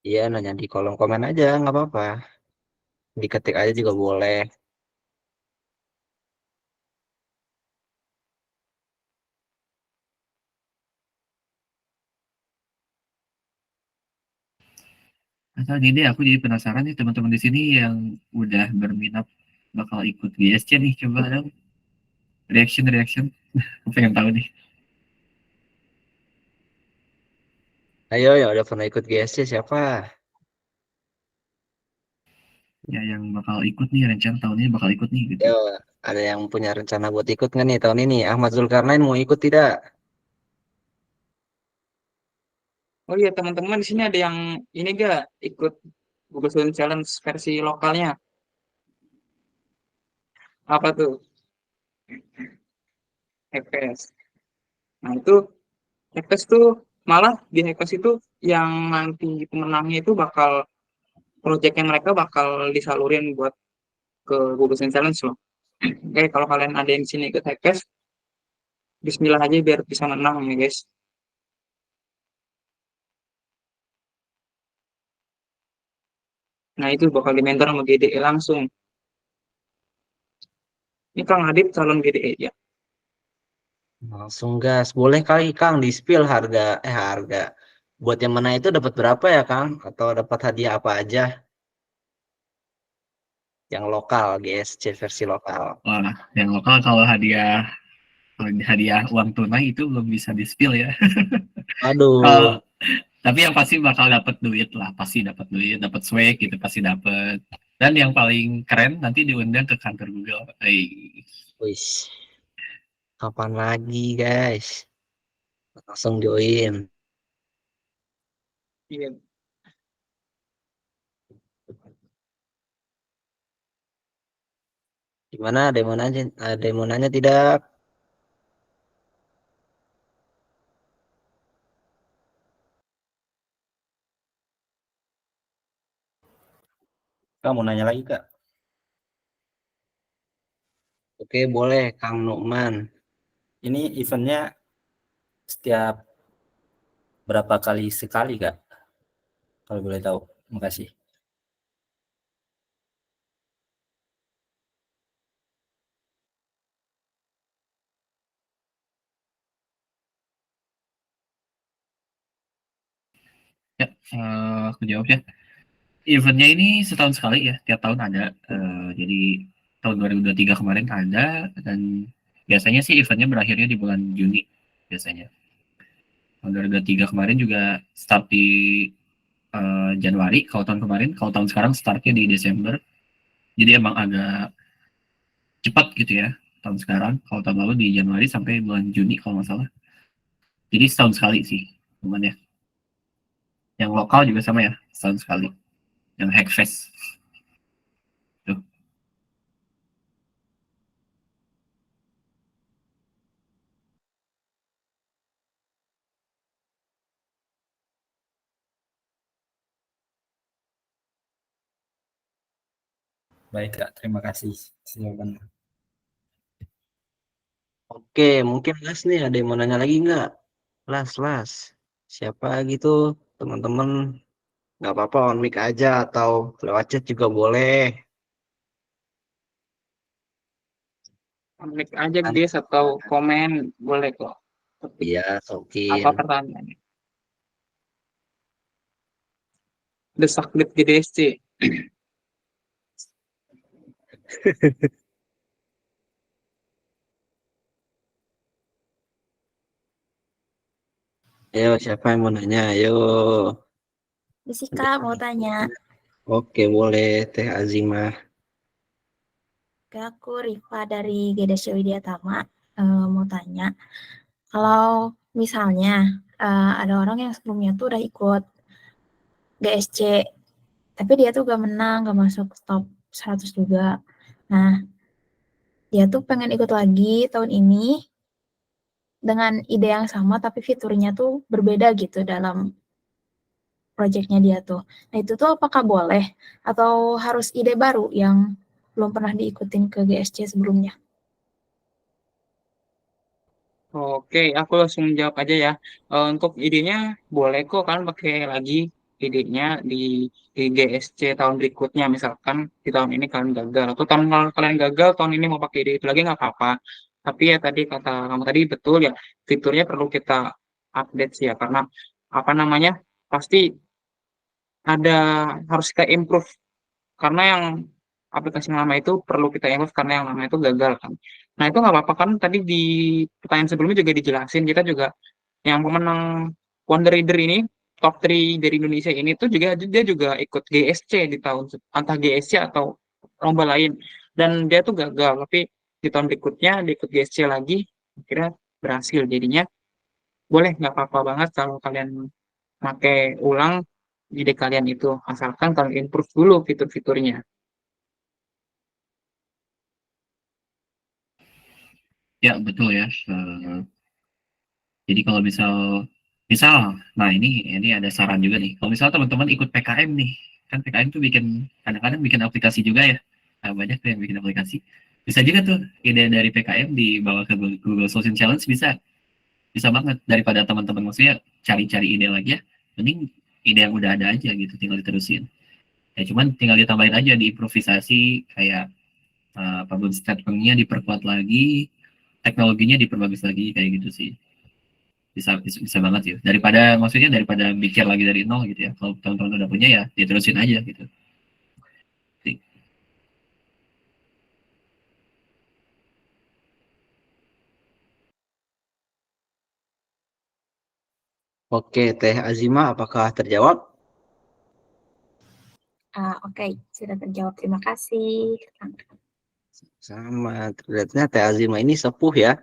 Iya, nanya di kolom komen aja, nggak apa-apa. Diketik aja juga boleh. Asal gini aku jadi penasaran nih teman-teman di sini yang udah berminat bakal ikut GSC nih, coba dong reaction. Aku pengen tahu nih. Ayo, yang udah pernah ikut GSC siapa? Ya yang bakal ikut nih, rencana tahun ini bakal ikut nih gitu. Yo, ada yang punya rencana buat ikut nggak nih tahun ini? Ahmad Zulkarnain mau ikut tidak? Oh iya teman-teman di sini ada yang ini gak ikut Google Student Challenge versi lokalnya? Apa tuh? Hackfest. Nah itu Hackfest tuh malah di Hackfest itu yang nanti pemenangnya itu bakal proyeknya mereka bakal disalurin buat ke Google Student Challenge loh. Oke, kalau kalian ada yang sini ikut Hackfest, Bismillah aja biar bisa menang ya guys. Nah itu bakal di mentor sama GDE langsung. Ini Kang Adit calon GDE ya. Langsung gas. Boleh kali Kang di spill harga. Buat yang mana itu dapat berapa ya Kang? Atau dapat hadiah apa aja? yang lokal, GSC versi lokal. Wah, yang lokal kalau hadiah uang tunai itu belum bisa di-spill ya. Aduh, Kalau tapi yang pasti bakal dapat duit lah, pasti dapat duit, dapat swag gitu, pasti dapat. Dan yang paling keren nanti diundang ke kantor Google. wis, kapan lagi guys? Langsung join. Iya. Gimana? Ada yang mau nanya tidak? Kak mau nanya lagi Kak. Oke, boleh Kang Nukman. Ini eventnya setiap berapa kali sekali Kak? Kalau boleh tahu. Makasih. Ya, aku jawab ya. Eventnya ini setahun sekali ya, tiap tahun ada. Jadi tahun 2023 kemarin ada, dan biasanya sih eventnya berakhirnya di bulan Juni biasanya. Tahun 2023 kemarin juga start di Januari, kalau tahun kemarin, kalau tahun sekarang startnya di Desember. Jadi emang agak cepat gitu ya tahun sekarang. Kalau tahun lalu di Januari sampai bulan Juni kalau nggak salah. Jadi setahun sekali sih, teman ya. Yang lokal juga sama ya, setahun sekali. Yang Hackfest. Tuh. Baik Kak, terima kasih jawabannya. Oke, mungkin Las nih ada yang mau nanya lagi nggak? Las. Siapa gitu teman-teman? Nggak apa-apa on mic aja atau lewat chat juga boleh. Klik aja guys atau komen boleh kok. Iya, Apa Sokin. pertanyaannya? Desaklit GDSC. Ayo, siapa yang mau nanya? Ayo. Jessica mau tanya, Oke, boleh Teh Azimah. ke aku Rifa dari GDSC Widyatama mau tanya, kalau misalnya ada orang yang sebelumnya tuh udah ikut GSC, tapi dia tuh gak menang, gak masuk top 100 juga. Nah, dia tuh pengen ikut lagi tahun ini dengan ide yang sama, tapi fiturnya tuh berbeda gitu dalam projectnya dia tuh. Nah, itu tuh apakah boleh atau harus ide baru yang belum pernah diikutin ke GSC sebelumnya? Oke, aku langsung jawab aja ya. Untuk idenya boleh kok kan pakai lagi idenya di GSC tahun berikutnya. Misalkan di tahun ini kalian gagal atau tahun lalu kalian gagal, tahun ini mau pakai ide itu lagi nggak apa-apa. Tapi ya tadi kata kamu tadi betul ya, fiturnya perlu kita update sih ya karena apa namanya pasti ada harus kita improve karena yang aplikasi yang lama itu perlu kita improve karena yang lama itu gagal kan. Nah itu nggak apa-apa kan tadi di pertanyaan sebelumnya juga dijelasin kita juga yang pemenang Wonder Reader ini top 3 dari Indonesia ini tuh juga dia juga ikut GSC di tahun entah GSC atau lomba lain dan dia tuh gagal tapi di tahun berikutnya dia ikut GSC lagi akhirnya berhasil jadinya boleh nggak apa-apa banget kalau kalian pakai ulang ide kalian itu asalkan kalian improve dulu fitur-fiturnya. Ya, betul ya. Jadi kalau misal, nah ini ada saran juga nih. Kalau misal teman-teman ikut PKM nih, kan PKM tuh kadang-kadang bikin aplikasi juga ya. Nah, banyak tuh yang bikin aplikasi. Bisa juga tuh ide dari PKM dibawa ke Google Social Challenge, bisa banget daripada teman-teman maksudnya cari-cari ide lagi ya. Mending ide yang udah ada aja gitu, tinggal diterusin. Ya cuman tinggal ditambahin aja, diimprovisasi kayak problem statement-nya diperkuat lagi, teknologinya diperbagus lagi kayak gitu sih. Bisa banget ya, daripada mikir lagi dari nol gitu ya. Kalau teman-teman udah punya ya diterusin aja gitu. Oke, Teh Azima, apakah terjawab? Oke, sudah terjawab. Terima kasih. Sama, terlihatnya Teh Azima ini sepuh ya.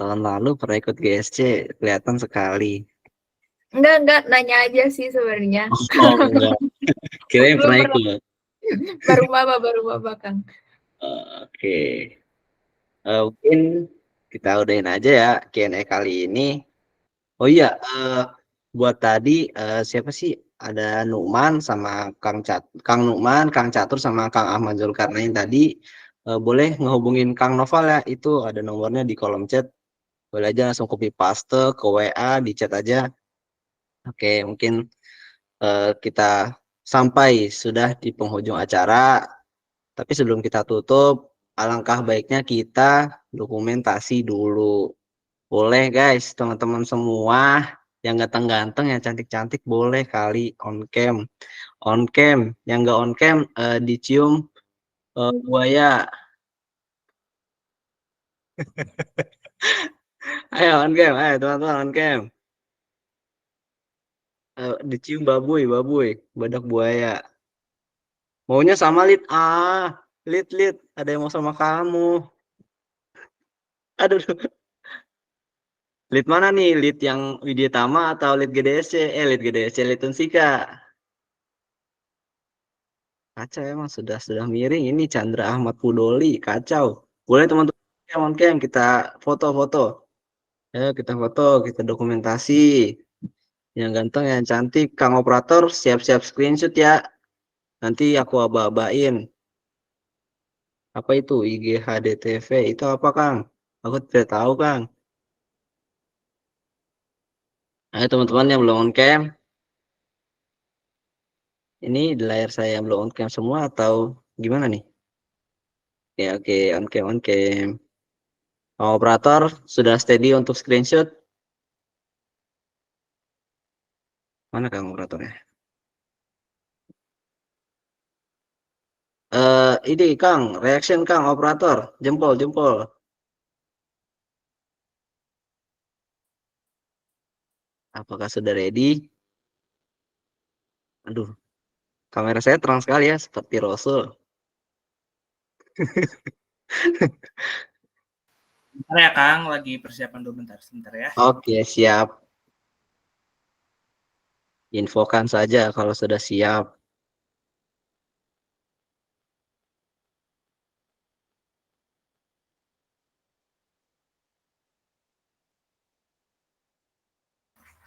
Tahun lalu pernah ikut GSC, kelihatan sekali. Enggak, nanya aja sih sebenarnya. Oh, enggak. Kirain Belum pernah pernah. ikut. Baru maba, Kang. Oke. Mungkin kita udahin aja ya Q&A kali ini. Oh iya, buat tadi siapa sih? Ada Nukman sama Kang Nukman, Kang Catur sama Kang Ahmad Zulkarnain tadi. Boleh ngehubungin Kang Noval ya, itu ada nomornya di kolom chat. Boleh aja langsung copy paste ke WA, di chat aja. Oke, mungkin kita sampai sudah di penghujung acara. Tapi sebelum kita tutup, alangkah baiknya kita dokumentasi dulu. Boleh guys, teman-teman semua yang ganteng-ganteng, yang cantik-cantik boleh kali on cam. On cam, yang nggak on cam dicium buaya. Ayo on cam, ayo teman-teman on cam. Dicium babuy, badak buaya. Maunya sama Lid. Lid, ada yang mau sama kamu. Aduh. Lid mana nih? Lid yang Widya Tama atau Lid GDSC? Lid GDSC, Lid Unsika. Kacau emang sudah miring ini Chandra Ahmad Pudoli, kacau. Boleh teman-teman on cam kita foto-foto. Ayo kita foto, kita dokumentasi. Yang ganteng, yang cantik, Kang Operator siap-siap screenshot ya. Nanti aku aba-abain. Apa itu IGHDTV? Itu apa, Kang? Aku tidak tahu, Kang. Ayo teman-teman yang belum on cam. Ini di layar saya yang belum on cam semua atau gimana nih? Oke, on cam, on cam. Operator sudah steady untuk screenshot. Mana Kang operatornya? Ini Kang, reaction Kang operator, jempol. Apakah sudah ready? Aduh, kamera saya terang sekali ya, seperti Rasul. Bentar ya Kang, lagi persiapan dulu sebentar ya. Oke, siap. Infokan saja kalau sudah siap.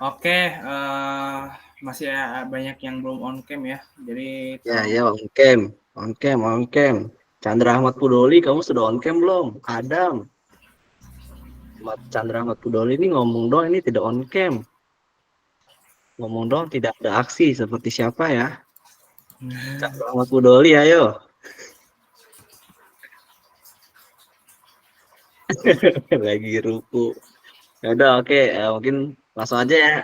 Oke, masih banyak yang belum on cam ya. Jadi Ya, on cam. Chandra Ahmad Pudoli, kamu sudah on cam belum? Adam. Chandra Ahmad Pudoli ini ngomong dong, ini tidak on cam. Ngomong dong, tidak ada aksi seperti siapa ya? Chandra Ahmad Pudoli, ayo. Lagi ruku. Udah, oke. Mungkin langsung aja ya.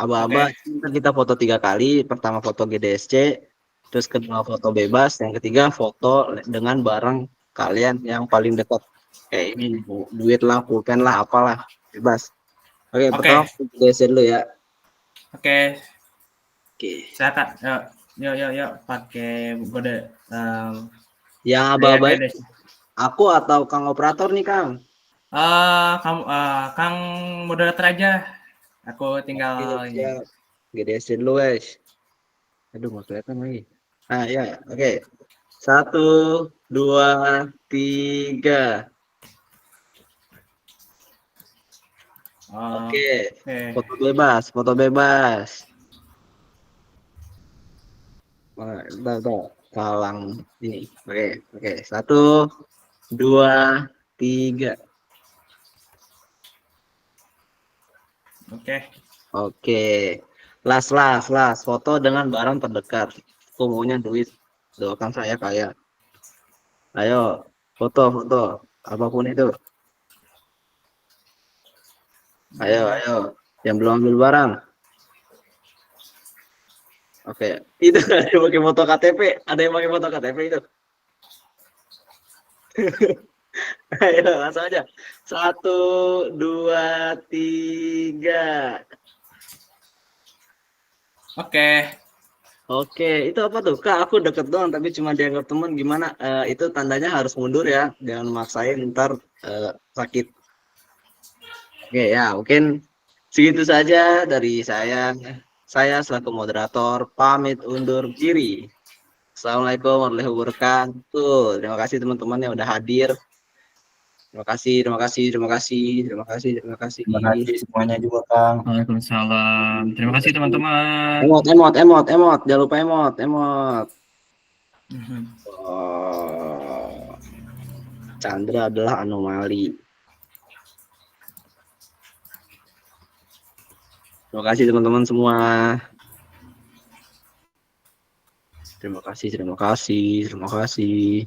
Aba-aba, kita foto 3 kali. Pertama foto GDSC, terus kedua foto bebas, yang ketiga foto dengan barang kalian yang paling dekat. Kayak ini, duit lah, pulpen lah, apalah, bebas. Oke, pertama GDSC dulu ya. Oke. Silakan. Yuk, pakai kode. Yang aba-aba aku atau Kang operator nih, Kang? Kang moderator aja. Aku tinggal GDSC dulu, guys. Aduh, nggak kelihatan lagi. Nah, ya, oke. 1, 2, 3. Oke. Foto bebas. Tuh, kalang ini. Oke. 1, 2, 3. Oke. Last. Foto dengan barang terdekat. Aku maunya duit. Doakan saya kaya. Ayo, foto. Apapun itu. Ayo. Yang belum ambil barang. Oke. Itu ada yang pakai foto KTP. Ada yang pakai foto KTP itu. Ayo, langsung aja. 1, 2, 3. Oke. Oke, itu apa tuh? Kak, aku deket doang tapi cuma dianggap teman gimana? Itu tandanya harus mundur ya. Jangan maksain ntar sakit. Oke ya, mungkin segitu saja dari saya. Saya selaku moderator pamit undur diri. Assalamualaikum warahmatullahi wabarakatuh. Terima kasih teman-teman yang udah hadir. Terima kasih, terima kasih, terima kasih, terima kasih, terima kasih. Terima kasih semuanya juga, Kang. Waalaikumsalam. Terima kasih teman-teman. Emot. Jangan lupa emot. Mhm. Oh, Chandra adalah anomali. Terima kasih teman-teman semua. Terima kasih, terima kasih, terima kasih.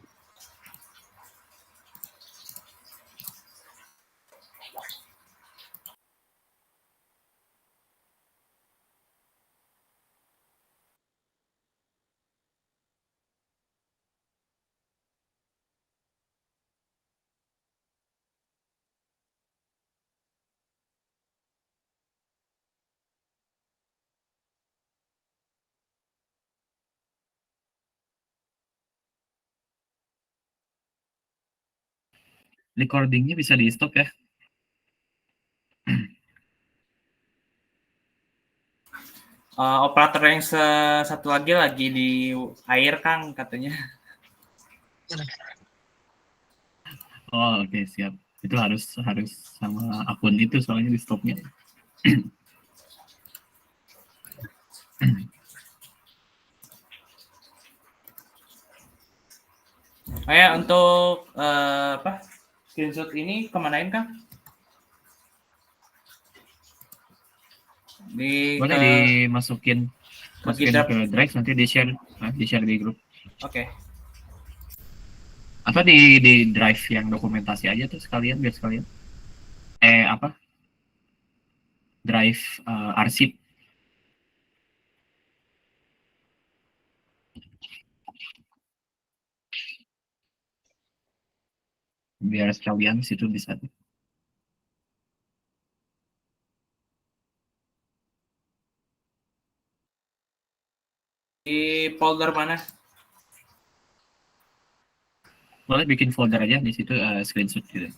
Recordingnya bisa di stop ya. Operator yang satu lagi di air Kang katanya. Oh oke siap. Itu harus sama akun itu soalnya di stopnya. Untuk apa? Screenshot ini kemanain Kang? Boleh dimasukin ke drive nanti di share di grup. Oke. Atau di drive yang dokumentasi aja tuh sekalian biar sekalian. Drive arsip. Biar sekalian situ bisa. Di folder mana? Boleh bikin folder aja di situ screenshot gitu.